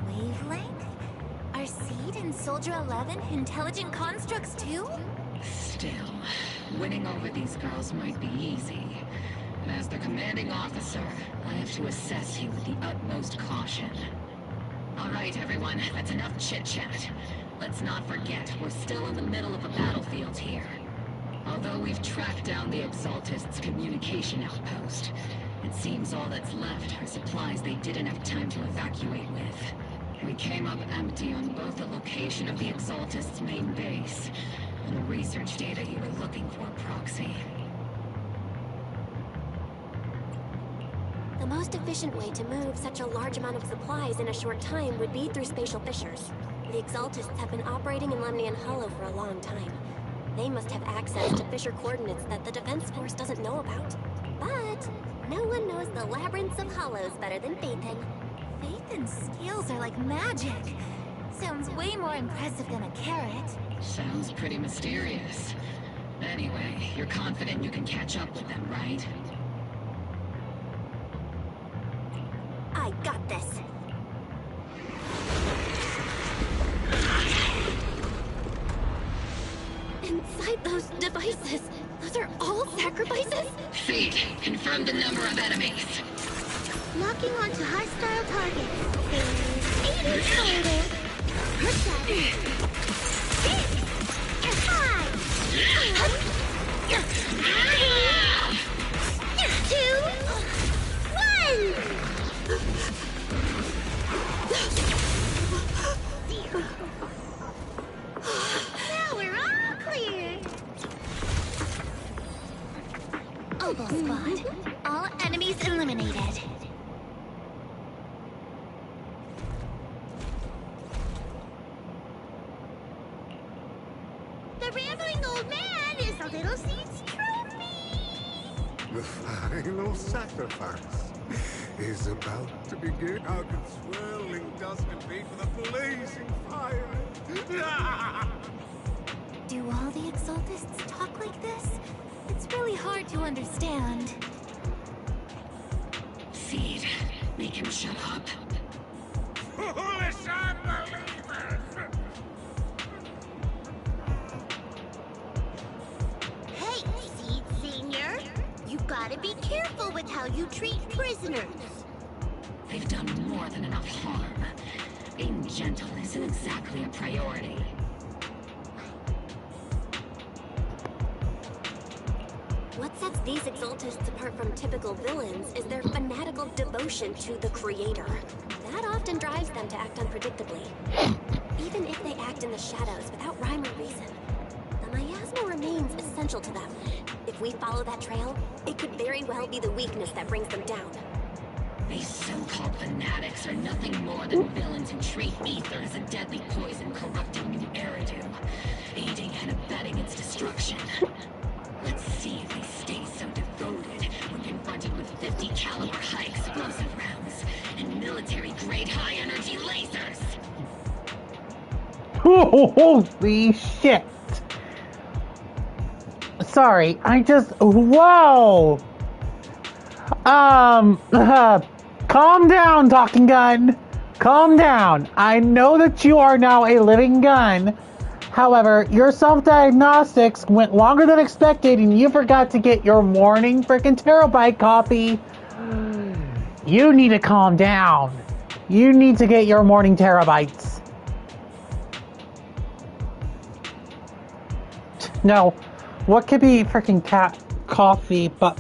Wavelength? Are Seed and Soldier 11 intelligent constructs too? Still, winning over these girls might be easy. But as their commanding officer, I have to assess you with the utmost caution. All right, everyone, that's enough chit-chat. Let's not forget, we're still in the middle of a battlefield here. Although we've tracked down the Exaltists' communication outpost, it seems all that's left are supplies they didn't have time to evacuate with. We came up empty on both the location of the Exaltists' main base and the research data you were looking for, Proxy. The most efficient way to move such a large amount of supplies in a short time would be through spatial fissures. The Exaltists have been operating in Lemnian Hollow for a long time. They must have access to fissure coordinates that the Defense Force doesn't know about. But no one knows the labyrinths of hollows better than Phaethon. Phaethon's skills are like magic. Sounds way more impressive than a carrot. Sounds pretty mysterious. Anyway, you're confident you can catch up with them, right? I got this. Inside those devices, those are all sacrifices? Seed, confirm the number of enemies. Locking onto hostile targets. There's 8 in total. 7, 6, 5, 2, 1! Now we're all clear. Obel Squad, all enemies eliminated. The rambling old man is a little Seed's trophy. The final sacrifice is about to begin. Out in swirling dust and wait for the blazing fire. Do all the Exaltists talk like this? It's really hard to understand. Seed, make him shut up. Foolish unbelievers! Hey, Seed Senior. You gotta be careful with how you treat prisoners. They've done more than enough harm. Being gentle isn't exactly a priority. What sets these Exaltists apart from typical villains is their fanatical devotion to the Creator. That often drives them to act unpredictably. Even if they act in the shadows without rhyme or reason, the miasma remains essential to them. If we follow that trail, it could very well be the weakness that brings them down. These so-called fanatics are nothing more than villains who treat ether as a deadly poison corrupting new Eridu, aiding and abetting its destruction. Let's see if they stay so devoted when confronted with 50 caliber high explosive rounds and military-grade high-energy lasers. Holy shit! Sorry, I just... Whoa! Calm down, talking gun. Calm down. I know that you are now a living gun. However, your self-diagnostics went longer than expected and you forgot to get your morning freaking terabyte coffee. You need to calm down. You need to get your morning terabytes. No, what could be freaking cat coffee but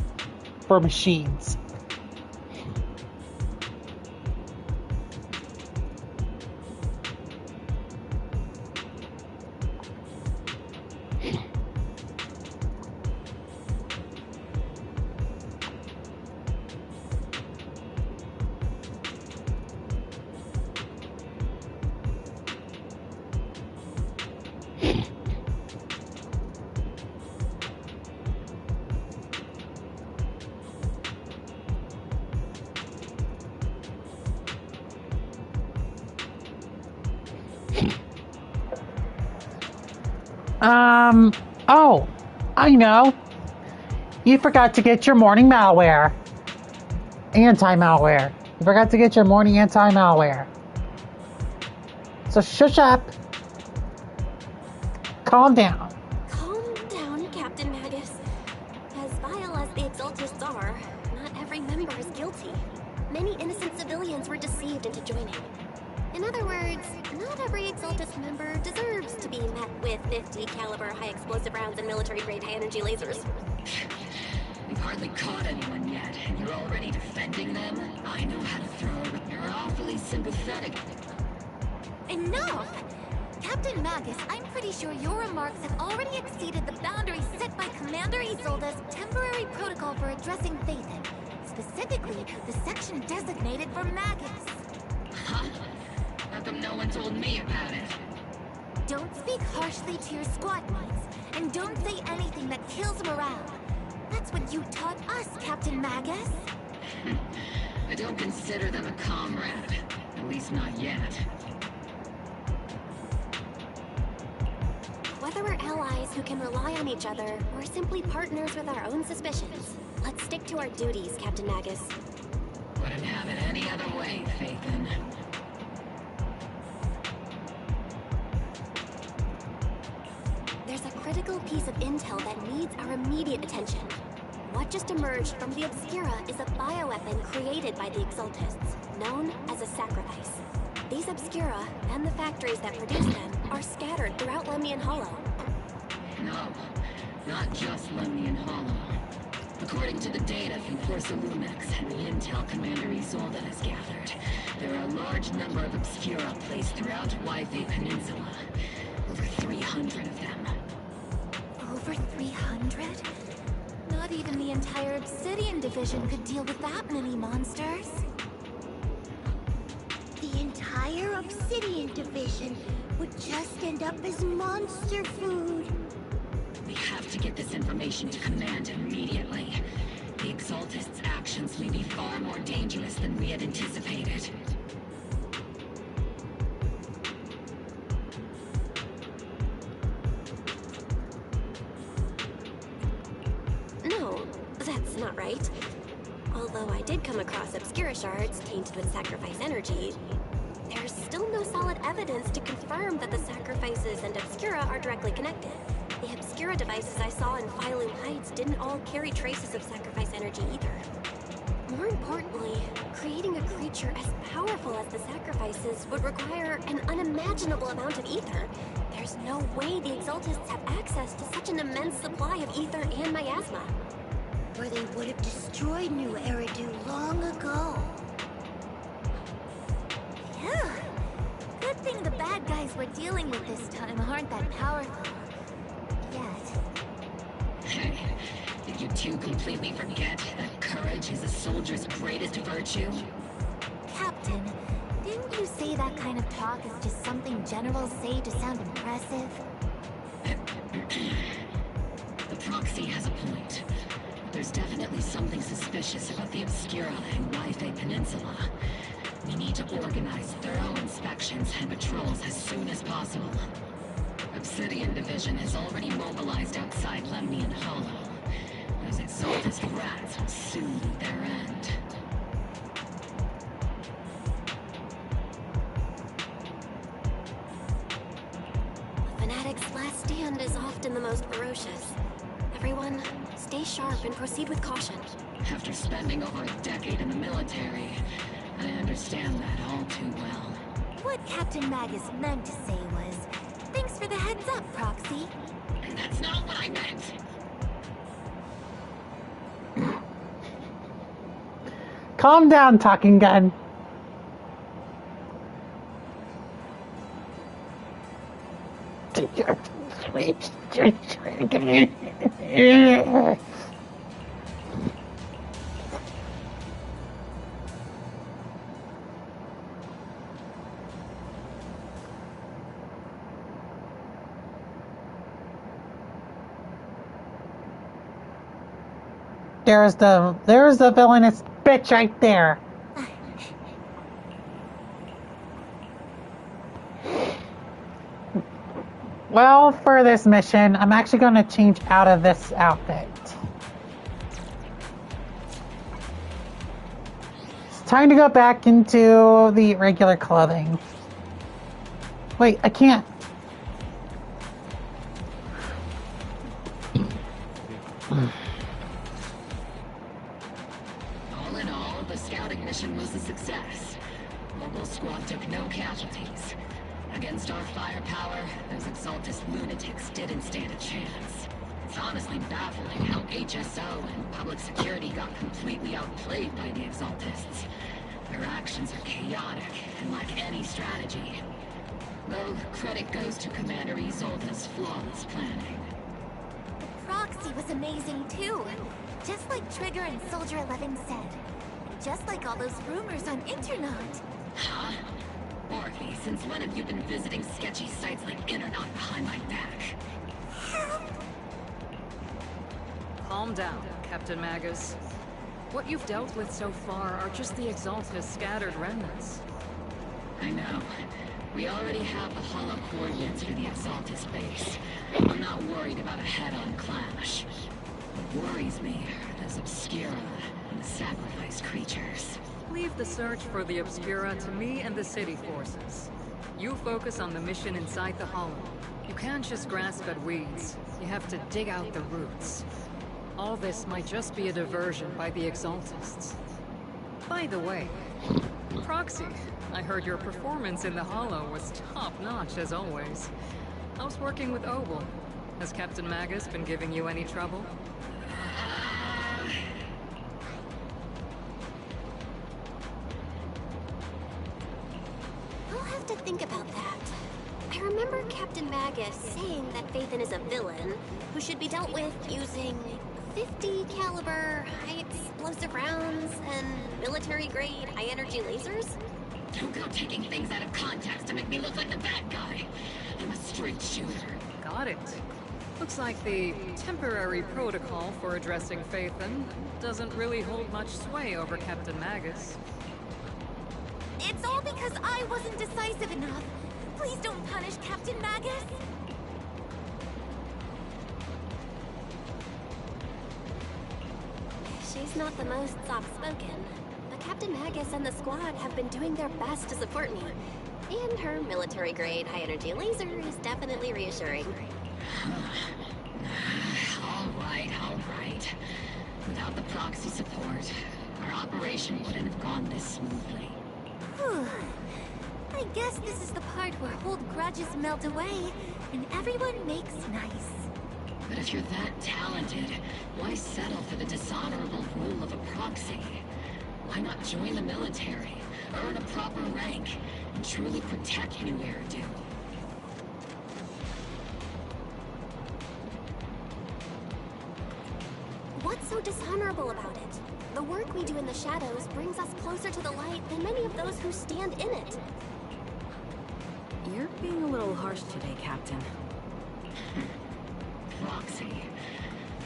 for machines? Oh, I know. You forgot to get your morning malware. Anti-malware. You forgot to get your morning anti-malware. So shush up. Calm down. Calm down, Captain Magus. As vile as the Exaltists are, not every member is guilty. Many innocent civilians were deceived into joining. In other words, not every Exaltist member deserves to be met with 50 caliber high explosive rounds and military grade high energy lasers. We've hardly caught anyone yet, and you're already defending them? I know how to throw. You're awfully sympathetic. Enough! Captain Magus, I'm pretty sure your remarks have already exceeded the boundaries set by Commander Isolde's temporary protocol for addressing Phaethon. Specifically, the section designated for Magus. Huh? How come no one told me about it? Don't speak harshly to your squad mates, and don't say anything that kills morale. That's what you taught us, Captain Magus. I don't consider them a comrade. At least not yet. Whether we're allies who can rely on each other, or simply partners with our own suspicions, let's stick to our duties, Captain Magus. Wouldn't have it any other way, Phaethon. There's a critical piece of intel that needs our immediate attention. What just emerged from the Obscura is a bioweapon created by the Exaltists, known as a sacrifice. These Obscura, and the factories that produce them, are scattered throughout Lemnian Hollow. No, not just Lemnian Hollow. According to the data from Corsa Lumex and the intel Commander Isolde has gathered, there are a large number of Obscura placed throughout Yphae Peninsula. Over 300 of them. Over 300? Not even the entire Obsidian Division could deal with that many monsters. The entire Obsidian Division would just end up as monster food. We have to get this information to Command immediately. The Exaltists' actions may be far more dangerous than we had anticipated. No, that's not right. Although I did come across Obscura shards tainted with sacrifice energy, there's still no solid evidence to confirm that the sacrifices and Obscura are directly connected. The Obscura devices I saw in Phylum Heights didn't all carry traces of sacrifice energy either. More importantly, creating a creature as powerful as the sacrifices would require an unimaginable amount of ether. There's no way the Exaltists have access to such an immense supply of ether and miasma. Or they would have destroyed New Eridu long ago. Yeah. Good thing the bad guys we're dealing with this time aren't that powerful. Yet. Hey, did you two completely forget that courage is a soldier's greatest virtue? Captain, didn't you say that kind of talk is just something generals say to sound impressive? The proxy has a point. There's definitely something suspicious about the Obscura and Yphae Peninsula. We need to organize thorough inspections and patrols as soon as possible. Obsidian Division has already mobilized outside Lemnian Hollow. Those Exaltist rats will soon meet their end. A fanatic's last stand is often the most ferocious. Everyone, stay sharp and proceed with caution. After spending over a decade in the military, I understand that all too well. What Captain Magus meant to say was, thanks for the heads up, Proxy. And that's not what I meant. Calm down, talking gun. There's the villainous bitch right there. Well, for this mission, I'm actually going to change out of this outfit. It's time to go back into the regular clothing. Wait, I can't. All in all, the scouting mission was a success. Mobile Squad took no casualties. Against our firepower, those Exaltus lunatics didn't stand a chance. It's honestly baffling how HSO and public security got completely outplayed by the Exaltists. Their actions are chaotic and lack any strategy. Though credit goes to Commander Isolde's flawless planning. Proxy was amazing too. Just like Trigger and Soldier 11 said. Just like all those rumors on Internet. Huh? Orphe, since when have you been visiting sketchy sites like Internet behind my back? Calm down, Captain Magus. What you've dealt with so far are just the Exaltus scattered remnants. I know. We already have the hollow coordinates for the Exaltus base. I'm not worried about a head-on clash. What worries me are those Obscura and the sacrifice creatures. Leave the search for the Obscura to me and the city forces. You focus on the mission inside the Hollow. You can't just grasp at weeds. You have to dig out the roots. All this might just be a diversion by the Exaltists. By the way, Proxy, I heard your performance in the Hollow was top-notch as always. How's working with Obel? Has Captain Magus been giving you any trouble? I'll have to think about that. I remember Captain Magus saying that Phaethon is a villain who should be dealt with using 50 caliber high explosive rounds and military-grade high-energy lasers? Don't go taking things out of context to make me look like the bad guy. I'm a straight shooter. Got it. Looks like the temporary protocol for addressing Phaethon doesn't really hold much sway over Captain Magus. It's all because I wasn't decisive enough. Please don't punish Captain Magus. She's not the most soft-spoken, but Captain Magus and the squad have been doing their best to support me. And her military-grade high-energy laser is definitely reassuring. All right. Without the proxy support, our operation wouldn't have gone this smoothly. Whew. I guess this is the part where old grudges melt away and everyone makes nice. But if you're that talented, why settle for the dishonorable rule of a proxy? Why not join the military, earn a proper rank, and truly protect New Eridu? What's so dishonorable about it? The work we do in the shadows brings us closer to the light than many of those who stand in it. You're being a little harsh today, Captain. Proxy.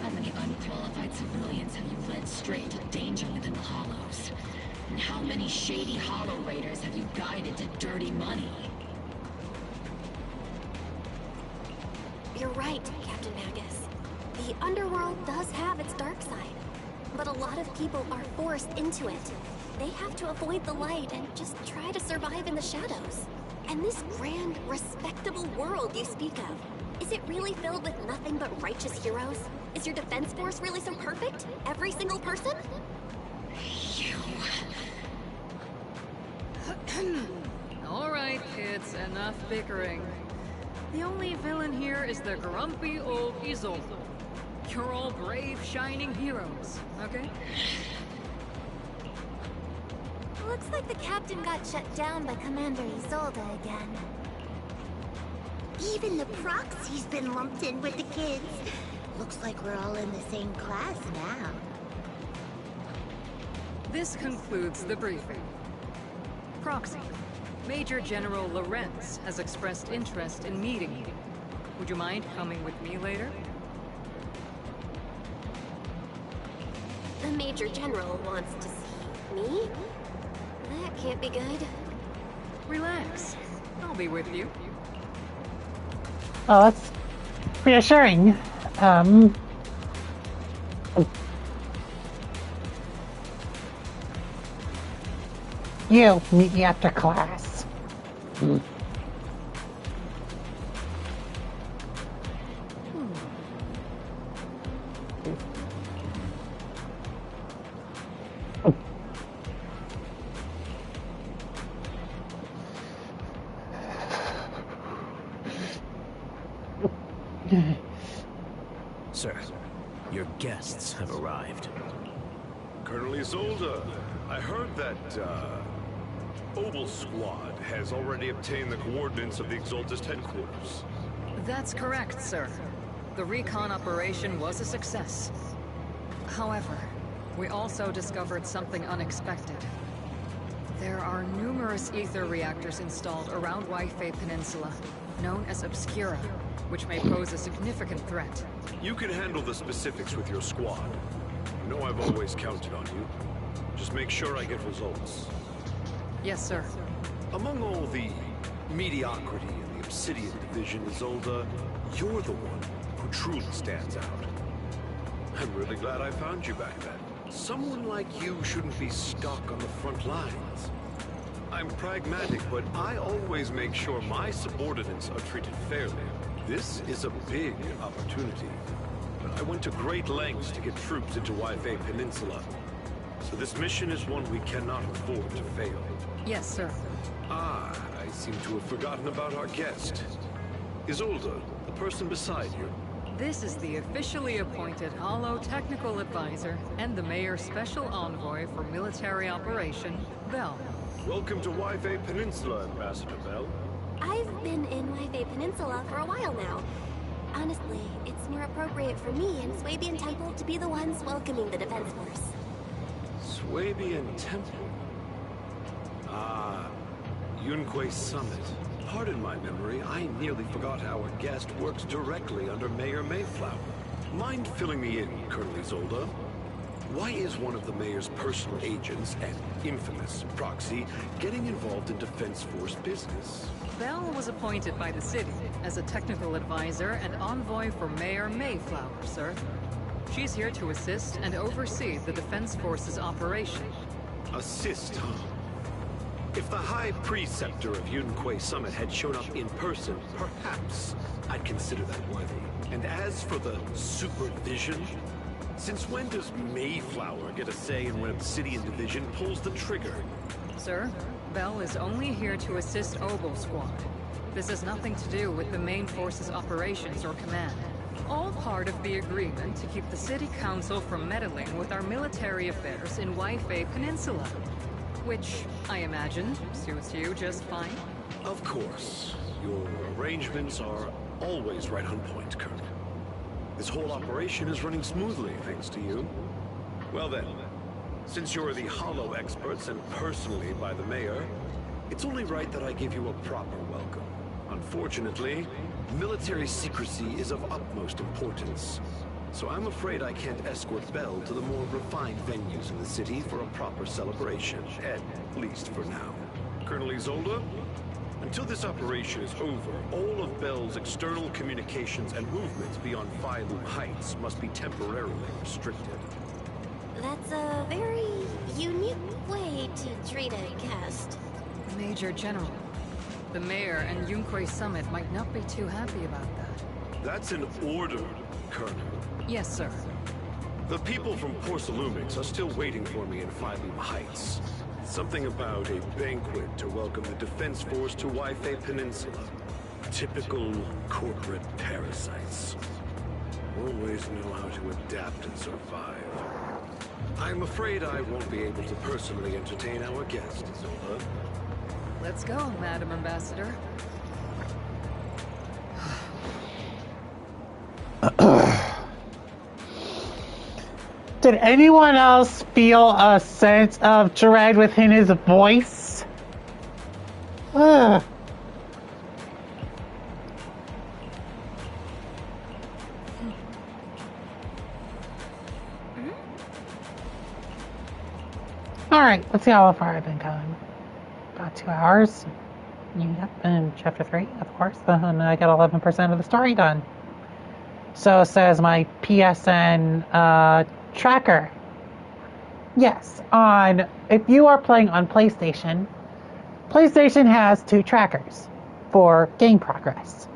How many unqualified civilians have you led straight into danger within the Hollows? And how many shady Hollow Raiders have you guided to dirty money? You're right, Captain Magus. The underworld does have its dark side, but a lot of people are forced into it. They have to avoid the light and just try to survive in the shadows. And this grand, respectable world you speak of, is it really filled with nothing but righteous heroes? Is your defense force really so perfect? Every single person? All right, kids, enough bickering. The only villain here is the grumpy old Isolde. You're all brave, shining heroes, okay? Looks like the captain got shut down by Commander Isolde again. Even the proxy's been lumped in with the kids. Looks like we're all in the same class now. This concludes the briefing. Proxy, Major General Lorenz has expressed interest in meeting you. Would you mind coming with me later? The Major General wants to see me? That can't be good. Relax. I'll be with you. Oh, that's reassuring. You meet me after class. Sir, your guests have arrived. Colonel Isolde, I heard that, Oval Squad has already obtained the coordinates of the Exaltist headquarters. That's correct, sir. The recon operation was a success. However, we also discovered something unexpected. There are numerous ether reactors installed around Waifei Peninsula, known as Obscura, which may pose a significant threat. You can handle the specifics with your squad. You know I've always counted on you. Just make sure I get results. Yes, sir. Among all the mediocrity in the Obsidian Division, Isolde, you're the one who truly stands out. I'm really glad I found you back then. Someone like you shouldn't be stuck on the front lines. I'm pragmatic, but I always make sure my subordinates are treated fairly. This is a big opportunity. I went to great lengths to get troops into Waifei Peninsula. So this mission is one we cannot afford to fail. Yes, sir. Ah, I seem to have forgotten about our guest. Isolde, the person beside you. This is the officially appointed Hollow Technical Advisor and the Mayor's Special Envoy for Military Operation, Bell. Welcome to Waifei Peninsula, Ambassador Bell. I've been in Waifei Peninsula for a while now. Honestly, it's more appropriate for me and Swabian Temple to be the ones welcoming the Defense Force. Swabian Temple? Ah, Yunquei Summit. Pardon my memory, I nearly forgot our guest works directly under Mayor Mayflower. Mind filling me in, Colonel Isolde? Why is one of the Mayor's personal agents, and infamous proxy, getting involved in Defense Force business? Bell was appointed by the city as a technical advisor and envoy for Mayor Mayflower, sir. She's here to assist and oversee the Defense Force's operation. Assist, huh? If the High Preceptor of Yunquei Summit had shown up in person, perhaps I'd consider that worthy. And as for the supervision, since when does Mayflower get a say in when Obsidian Division pulls the trigger? Sir, Bell is only here to assist Oval Squad. This has nothing to do with the main force's operations or command. All part of the agreement to keep the City Council from meddling with our military affairs in Waifei Peninsula. Which, I imagine, suits you just fine? Of course. Your arrangements are always right on point, Colonel. This whole operation is running smoothly, thanks to you. Well then, since you're the Hollow experts and personally by the Mayor, it's only right that I give you a proper welcome. Unfortunately, military secrecy is of utmost importance. So I'm afraid I can't escort Bell to the more refined venues in the city for a proper celebration, at least for now. Colonel Isolde, until this operation is over, all of Bell's external communications and movements beyond Phylum Heights must be temporarily restricted. That's a very unique way to treat a guest. Major General, the Mayor and Yunquei Summit might not be too happy about that. That's an order, Colonel. Yes, sir. The people from Porcelumix are still waiting for me in Phylum Heights. Something about a banquet to welcome the Defense Force to Waifei Peninsula. Typical corporate parasites. Always know how to adapt and survive. I'm afraid I won't be able to personally entertain our guest, Isolde. Let's go, Madam Ambassador. Did anyone else feel a sense of dread within his voice? Ugh. Alright, let's see how far I've been going. About 2 hours. Yep, and chapter 3, of course, and I got 11% of the story done. So says my PSN tracker. Yes, if you are playing on PlayStation, PlayStation has 2 trackers for game progress.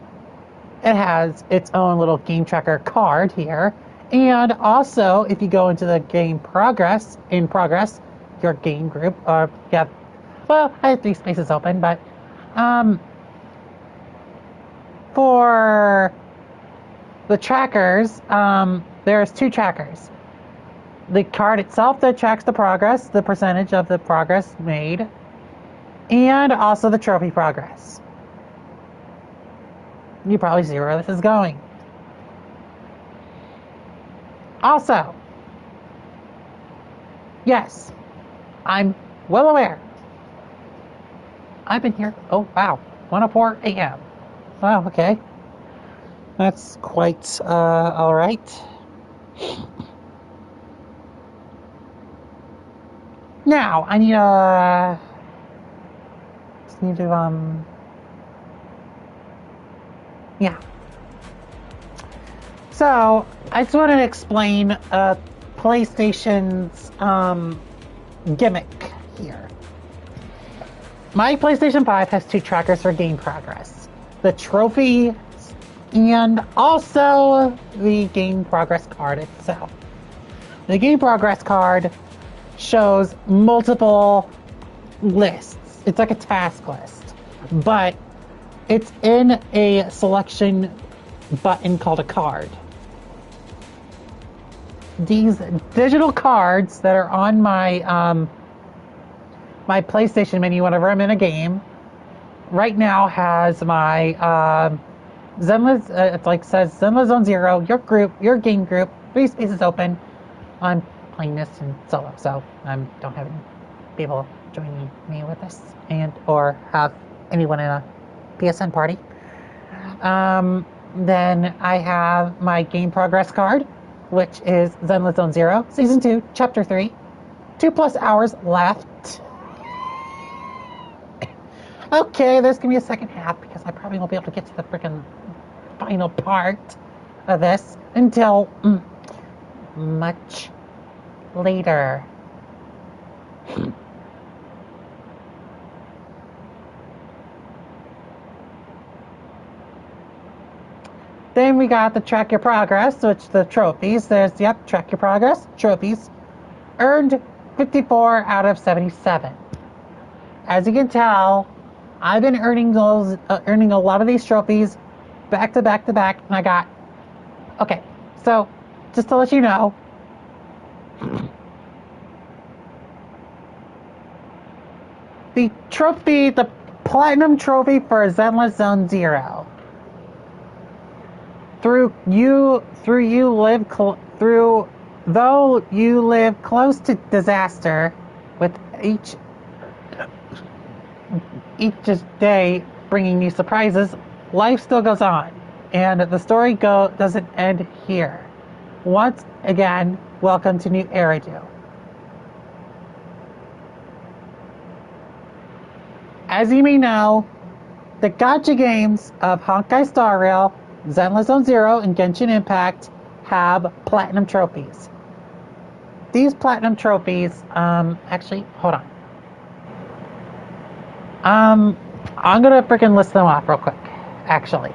It has its own little game tracker card here, and also if you go into the game progress, your game group, I have 3 spaces open, but for the trackers, there's 2 trackers. The card itself that tracks the progress, the percentage of the progress made, and also the trophy progress. You probably see where this is going. Also, yes, I'm well aware. I've been here, oh wow, 1:04 a.m. Wow, okay. That's quite, alright. Now, I need yeah. So, I just want to explain PlayStation's gimmick here. My PlayStation 5 has 2 trackers for game progress. The trophy and also the game progress card itself. The game progress card shows multiple lists. It's like a task list, but it's in a selection button called a card. These digital cards that are on my my PlayStation menu whenever I'm in a game right now has my Zenless, it like says Zenless Zone 0, your group, your game group, 3 spaces open. I'm playing this in solo, so I don't have any people joining me with this or have anyone in a PSN party. Then I have my game progress card, which is Zenless Zone 0, Season 2, Chapter 3. 2+ hours left. Okay, there's gonna be a second half because I probably won't be able to get to the freaking final part of this until much later. Then we got the track your progress, which the trophies. There's track your progress, trophies. Earned 54 out of 77. As you can tell, I've been earning a lot of these trophies back to back to back, and I got, okay, so just to let you know, the platinum trophy for Zenless Zone 0. Though you live close to disaster, with each day bringing you surprises, life still goes on, and the story doesn't end here. Once again, welcome to New Eridu. As you may know, the gacha games of Honkai Star Rail, Zenless Zone 0, and Genshin Impact have platinum trophies. These platinum trophies, actually, hold on. I'm gonna freaking list them off real quick, actually.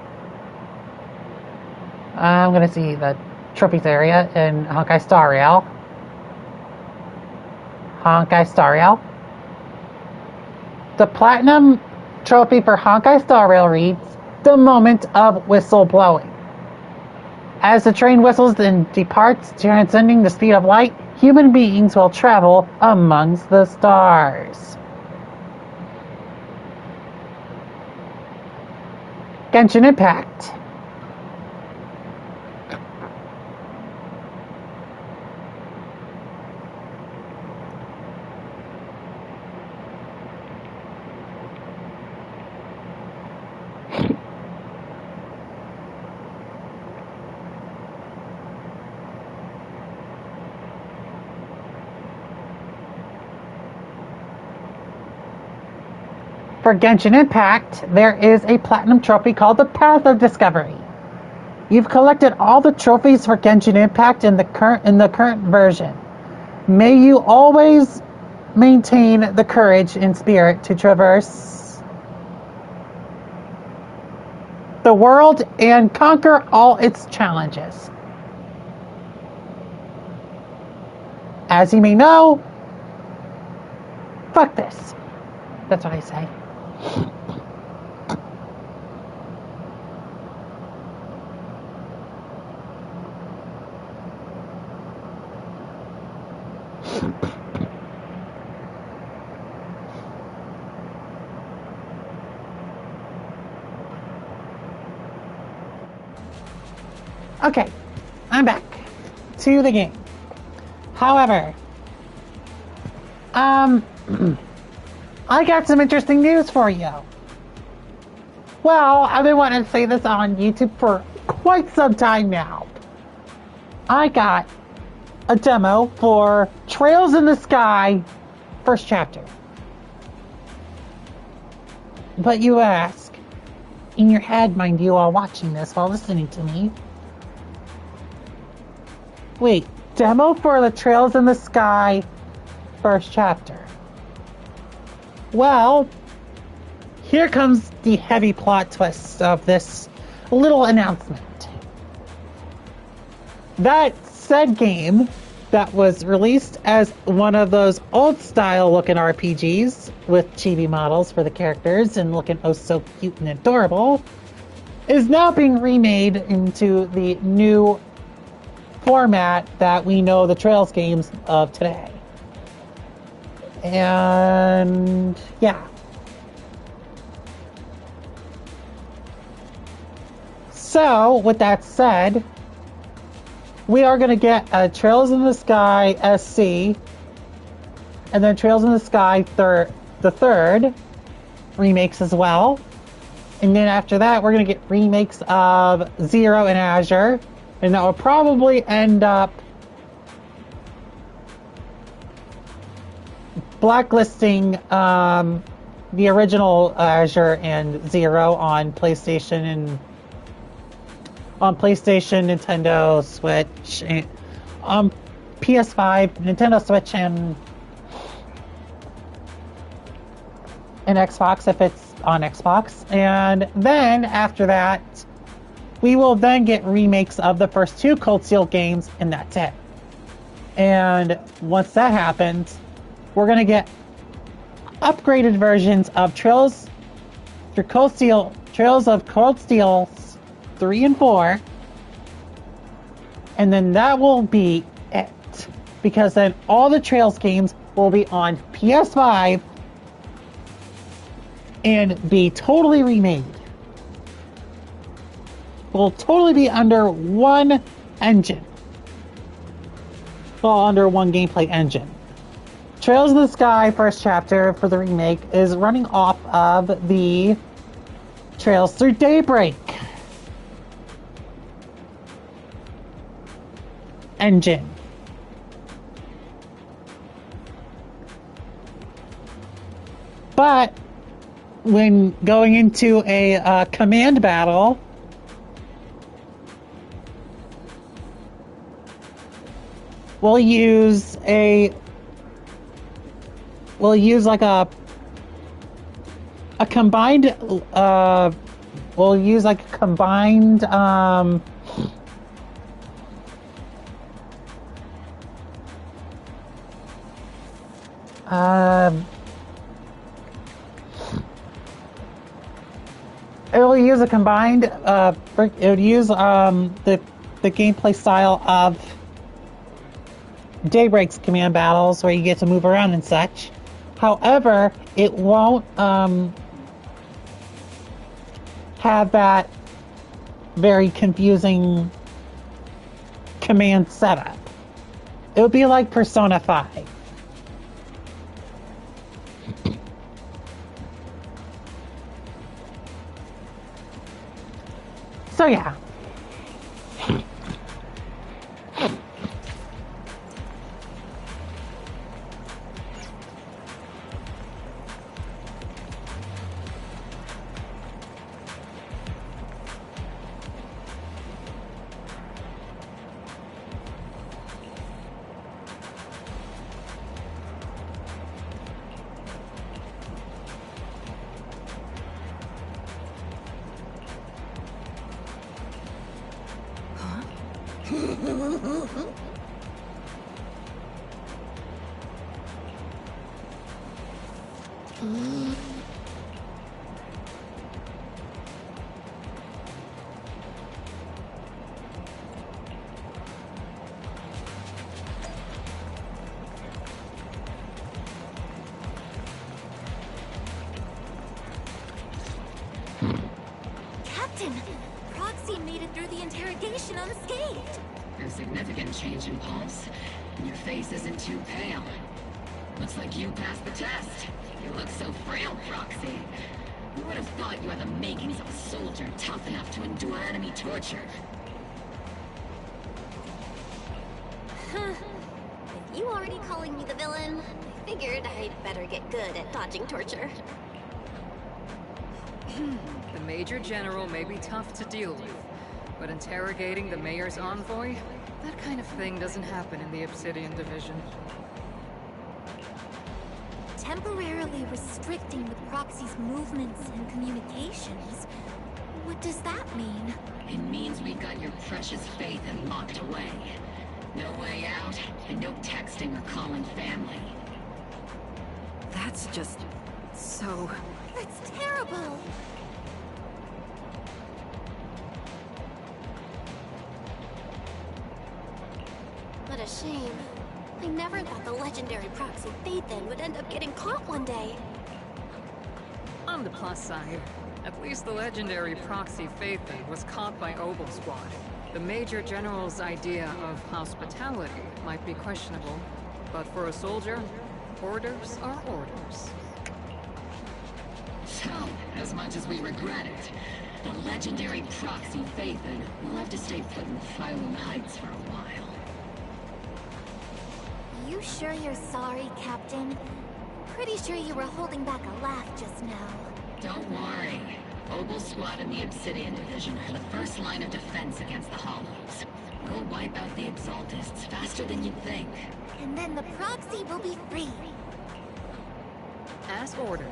I'm gonna see the trophies area in Honkai Star Rail. The platinum trophy for Honkai Star Rail reads, the moment of whistle blowing. As the train whistles and departs, transcending the speed of light, human beings will travel amongst the stars. Genshin Impact. For Genshin Impact, there is a platinum trophy called the Path of Discovery. You've collected all the trophies for Genshin Impact in the current version. May you always maintain the courage and spirit to traverse the world and conquer all its challenges. As you may know, fuck this. That's what I say. Okay, I'm back to the game. However, I got some interesting news for you. Well, I've been wanting to say this on YouTube for quite some time now. I got a demo for Trails in the Sky first chapter. But you ask, in your head, mind you, while watching this, while listening to me, wait, demo for the Trails in the Sky first chapter. Well, here comes the heavy plot twist of this little announcement. That said game that was released as one of those old style looking RPGs with chibi models for the characters and looking oh so cute and adorable is now being remade into the new format that we know the Trails games of today. And yeah. So, with that said, we are going to get a Trails in the Sky SC, and then Trails in the Sky the third remakes as well. And then after that, we're going to get remakes of Zero and Azure, and that will probably end up blacklisting the original Azure and Zero on PlayStation, Nintendo Switch, and PS5, Nintendo Switch, and Xbox if it's on Xbox. And then after that, we will then get remakes of the first two Cold Steel games, and that's it. And once that happens, we're going to get upgraded versions of Trails of Cold Steel 3 and 4, and then that will be it. Because then all the Trails games will be on PS5 and be totally remade. Will totally be under one engine. Well, under one gameplay engine. Trails in the Sky first chapter for the remake is running off of the Trails Through Daybreak engine. But when going into a command battle, we'll use like a combined we'll use like a combined it will use a combined it would use the gameplay style of Daybreak's command battles where you get to move around and such. However, it won't have that very confusing command setup. It would be like Persona 5. So yeah. Captain, Proxy made it through the interrogation unscathed. A significant change in pulse. And your face isn't too pale. Looks like you passed the test. You look so frail, Proxy. Who would have thought you had the makings of a soldier tough enough to endure enemy torture? Huh. With you already calling me the villain, I figured I'd better get good at dodging torture. The Major General may be tough to deal with, but interrogating the Mayor's envoy? That kind of thing doesn't happen in the Obsidian Division. Temporarily restricting the Proxy's movements and communications? What does that mean? It means we've got your precious faith and locked away. No way out, and no texting or calling family. That's just... so... That's terrible! What a shame. I never thought the legendary Proxy Phaethon would end up getting caught one day. On the plus side, at least the legendary Proxy Phaethon was caught by Obel Squad. The Major General's idea of hospitality might be questionable, but for a soldier, orders are orders. So, as much as we regret it, the legendary Proxy Phaethon will have to stay put in Phylum Heights for a while. You sure you're sorry, Captain? Pretty sure you were holding back a laugh just now. Don't worry. Obel Squad and the Obsidian Division are the first line of defense against the Hollows. We'll wipe out the Exaltists faster than you'd think. And then the Proxy will be free. As ordered,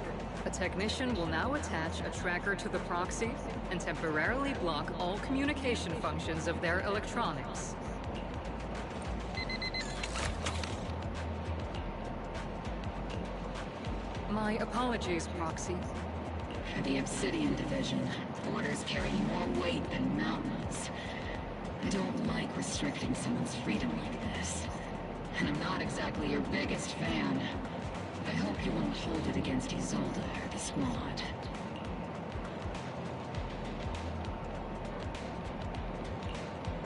a technician will now attach a tracker to the Proxy and temporarily block all communication functions of their electronics. My apologies, Proxy. For the Obsidian Division, orders carry more weight than mountains. I don't like restricting someone's freedom like this. And I'm not exactly your biggest fan. I hope you won't hold it against Isolde or the Squad.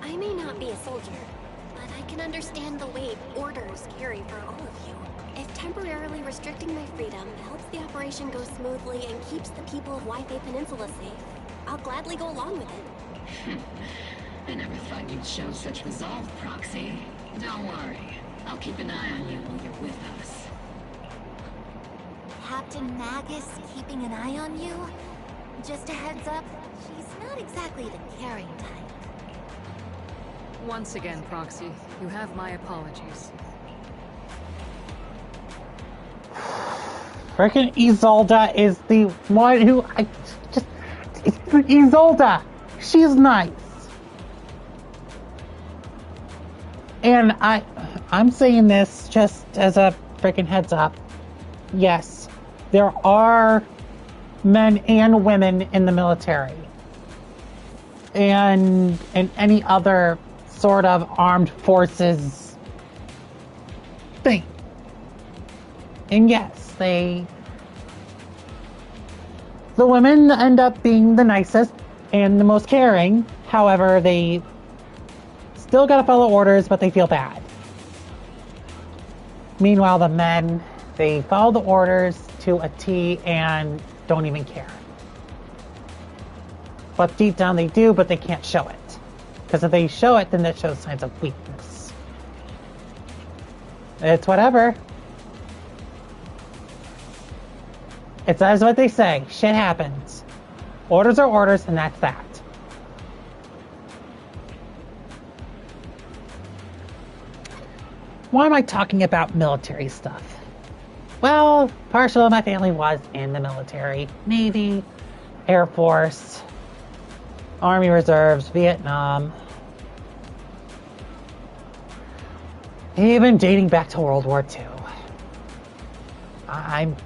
I may not be a soldier, but I can understand the weight orders carry for all of you. If temporarily restricting my freedom helps the operation go smoothly and keeps the people of Wi-Fi Peninsula safe, I'll gladly go along with it. I never thought you'd show such resolve, Proxy. Don't worry. I'll keep an eye on you while you're with us. Captain Magus keeping an eye on you? Just a heads up, she's not exactly the caring type. Once again, Proxy, you have my apologies. Frickin' Isolde is the one who it's Isolde. She's nice. And I'm saying this just as a frickin' heads up. Yes, there are men and women in the military. And in any other sort of armed forces thing. And yes, the women end up being the nicest and the most caring. However, they still gotta follow orders, but they feel bad. Meanwhile, the men, they follow the orders to a T and don't even care. But deep down they do, but they can't show it. Because if they show it, then that shows signs of weakness. It's whatever. It's as what they say. Shit happens. Orders are orders, and that's that. Why am I talking about military stuff? Well, partial of my family was in the military. Navy, Air Force, Army Reserves, Vietnam. Even dating back to World War II. I'm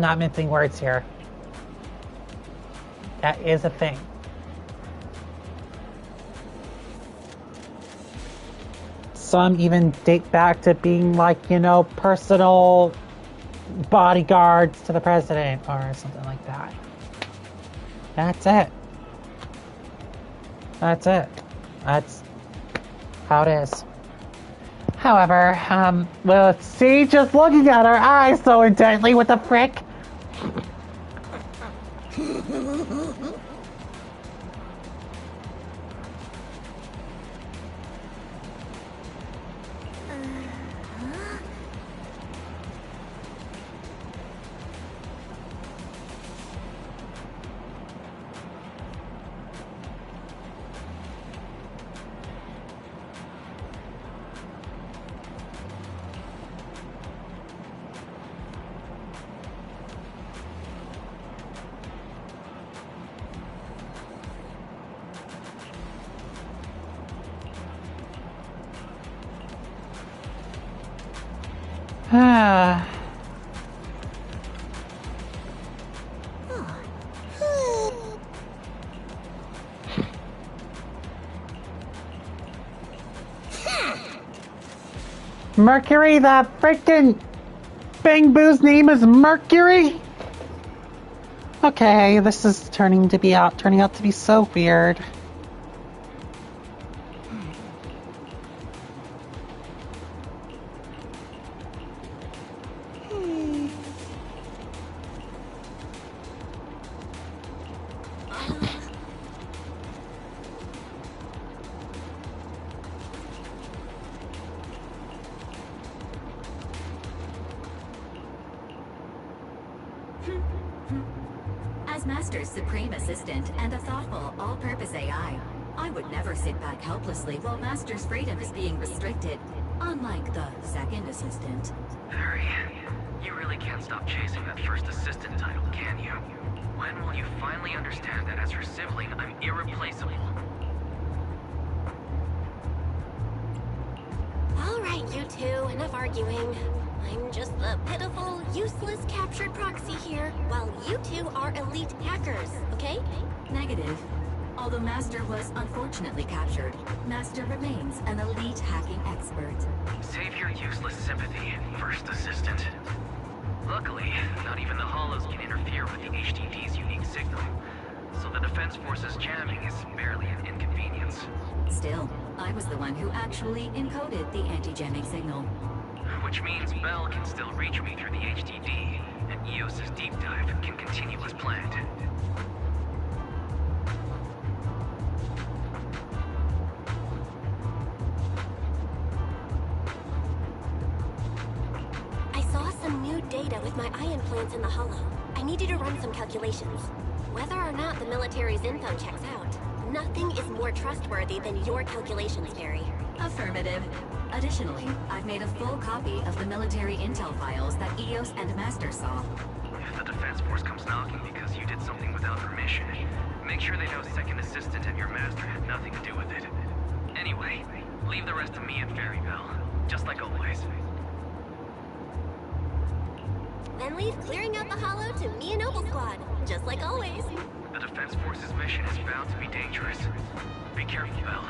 not mincing words here. That is a thing. Some even date back to being like, you know, personal bodyguards to the president or something like that. That's it. That's it. That's how it is. However, well, see, just looking at her eyes so intently, what the frick? Mercury, that freaking Bang Boo's name is Mercury? Okay, this is turning out to be so weird. As Master's supreme assistant and a thoughtful, all-purpose AI, I would never sit back helplessly while Master's freedom is being restricted, unlike the second assistant. Harry, you really can't stop chasing that first assistant title, can you? When will you finally understand that as her sibling, I'm irreplaceable? All right, you two, enough arguing. I'm just the pitiful, useless captured proxy here, while you two are elite hackers, okay? Negative. Although Master was unfortunately captured, Master remains an elite hacking expert. Save your useless sympathy, first assistant. Luckily, not even the Hollows can interfere with the HDD's unique signal, so the Defense Force's jamming is barely an inconvenience. Still, I was the one who actually encoded the anti-jamming signal. Which means Bell can still reach me through the HDD, and EOS's deep dive can continue as planned. I saw some new data with my eye implants in the Hollow. I need you to run some calculations. Whether or not the military's info checks out, nothing is more trustworthy than your calculations, Barry. Affirmative. Additionally, I've made a full copy of the military intel files that EOS and Master saw. If the Defense Force comes knocking because you did something without permission, make sure they know Second Assistant and your Master had nothing to do with it. Anyway, leave the rest to me and Fairy Bell, just like always. Then leave clearing out the Hollow to me and Opal Squad, just like always. The Defense Force's mission is bound to be dangerous. Be careful, Bell.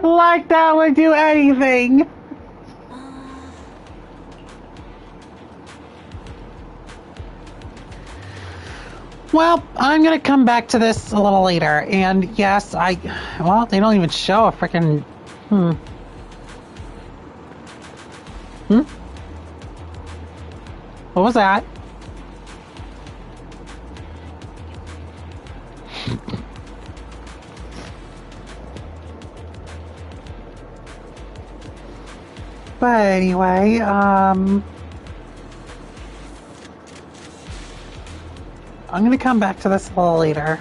Like that would do anything. Well, I'm gonna come back to this a little later, and yes, well, they don't even show a freaking, What was that? But anyway, I'm going to come back to this a little later.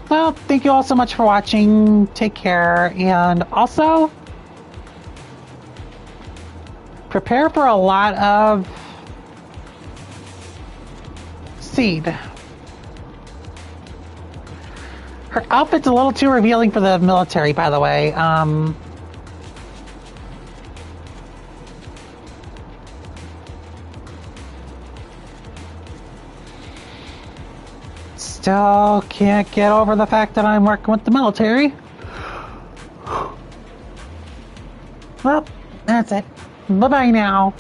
Well, thank you all so much for watching. Take care. And also, prepare for a lot of proceed. Her outfit's a little too revealing for the military, by the way. Still can't get over the fact that I'm working with the military. Well, that's it. Bye-bye now.